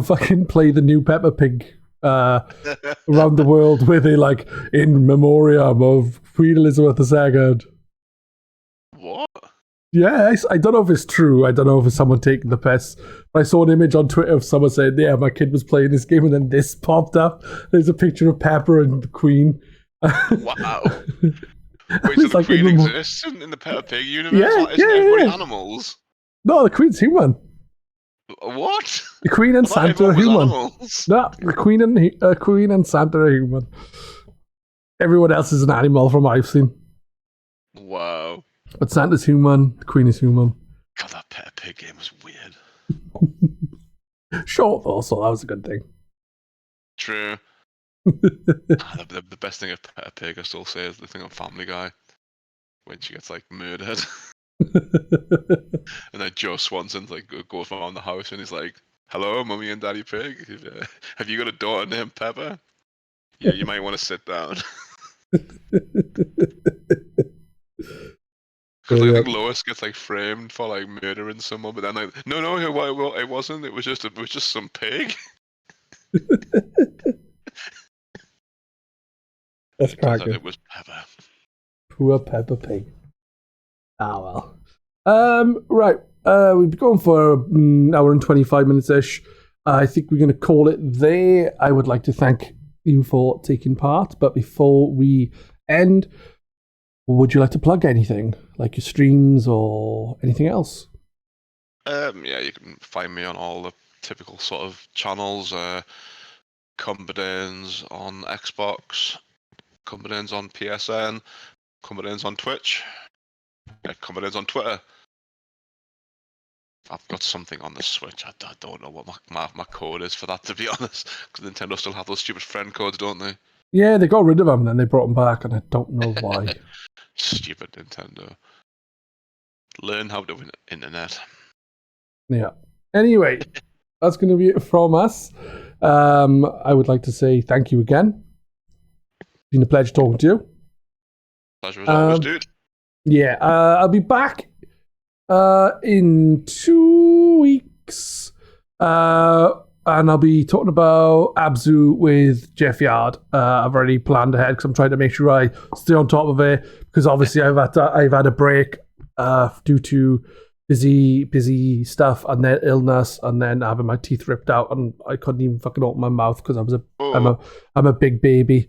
A: fucking play the new Peppa Pig around the world where they like in memoriam of Queen Elizabeth II.
B: What?
A: Yeah, I don't know if it's true. I don't know if it's someone taking the piss. But I saw an image on Twitter of someone saying, yeah, my kid was playing this game and then this popped up. There's a picture of Pepper and the Queen.
B: Wow. Wait, so the
A: like
B: Queen exists in the Peppa Pig universe?
A: Yeah,
B: Isn't everybody animals?
A: No, the Queen's human.
B: What?
A: The Queen and Santa are human.
B: Animals.
A: No, the Queen and Santa are human. Everyone else is an animal from what I've seen.
B: Wow.
A: But Santa's human, the Queen is human.
B: God, that Peppa Pig game was weird.
A: Short though, so that was a good thing.
B: True. The best thing of Peppa Pig, I still say, is the thing on Family Guy when she gets like murdered, and then Joe Swanson like goes around the house and he's like, "Hello, Mummy and Daddy Pig. Have you got a daughter named Peppa? Yeah, you might want to sit down." Because I think Lois gets like framed for like murdering someone, but then like, no, it wasn't. It was just some pig.
A: That's cracking.
B: It was Peppa.
A: Poor Peppa Pig. Ah well. Right. We've been going for an hour and 25 minutes ish. I think we're going to call it there. I would like to thank you for taking part, but before we end, would you like to plug anything, like your streams or anything else?
B: Yeah, you can find me on all the typical sort of channels. Cumberdanes on Xbox, Cumberdanes on PSN, Cumberdanes on Twitch, Cumberdanes on Twitter. I've got something on the Switch. I don't know what my code is for that, to be honest. Because Nintendo still have those stupid friend codes, don't they?
A: Yeah, they got rid of them and then they brought them back, and I don't know why.
B: Stupid Nintendo. Learn how to win internet.
A: Yeah. Anyway, that's going to be it from us. I would like to say thank you again. It's been a pleasure talking to you.
B: Pleasure as always, dude.
A: Yeah, I'll be back in 2 weeks. And I'll be talking about Abzu with Jeff Yard. I've already planned ahead because I'm trying to make sure I stay on top of it, because obviously I've had a break due to busy stuff and then illness and then having my teeth ripped out, and I couldn't even fucking open my mouth because I'm a big baby.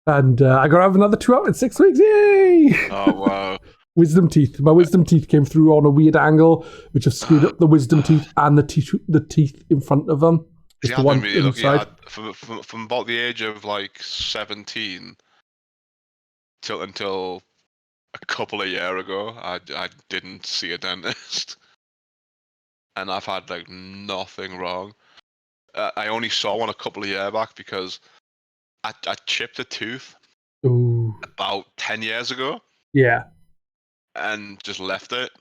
A: And I gotta have another 2 out in 6 weeks. Yay!
B: Oh wow.
A: Wisdom teeth. My wisdom teeth came through on a weird angle, which have screwed up the wisdom teeth and the teeth in front of them.
B: Just the one really inside. From about the age of like 17 until a couple of years ago, I didn't see a dentist, and I've had like nothing wrong. I only saw one a couple of years back because I chipped a tooth about 10 years ago.
A: Yeah.
B: And just left it.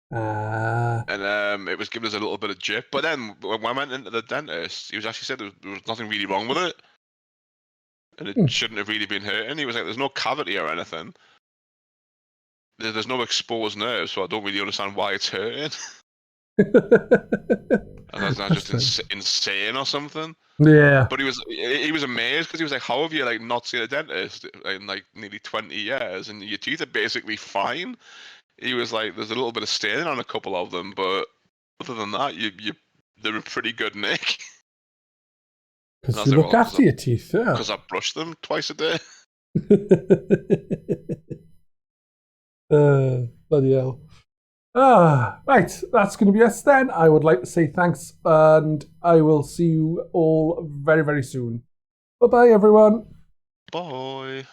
B: And it was giving us a little bit of jip. But then when I went into the dentist, he was actually said there was nothing really wrong with it. And it shouldn't have really been hurting. He was like, there's no cavity or anything. There's no exposed nerves, so I don't really understand why it's hurting. And that's not just insane or something.
A: Yeah.
B: But he was amazed because he was like, how have you like not seen a dentist in like nearly 20 years and your teeth are basically fine? He was like, there's a little bit of staining on a couple of them, but other than that, they're in pretty good nick.
A: Because you look after your teeth, yeah.
B: Because I brush them twice a day.
A: Bloody hell. Right, that's going to be us then. I would like to say thanks, and I will see you all very, very soon. Bye-bye, everyone.
B: Bye.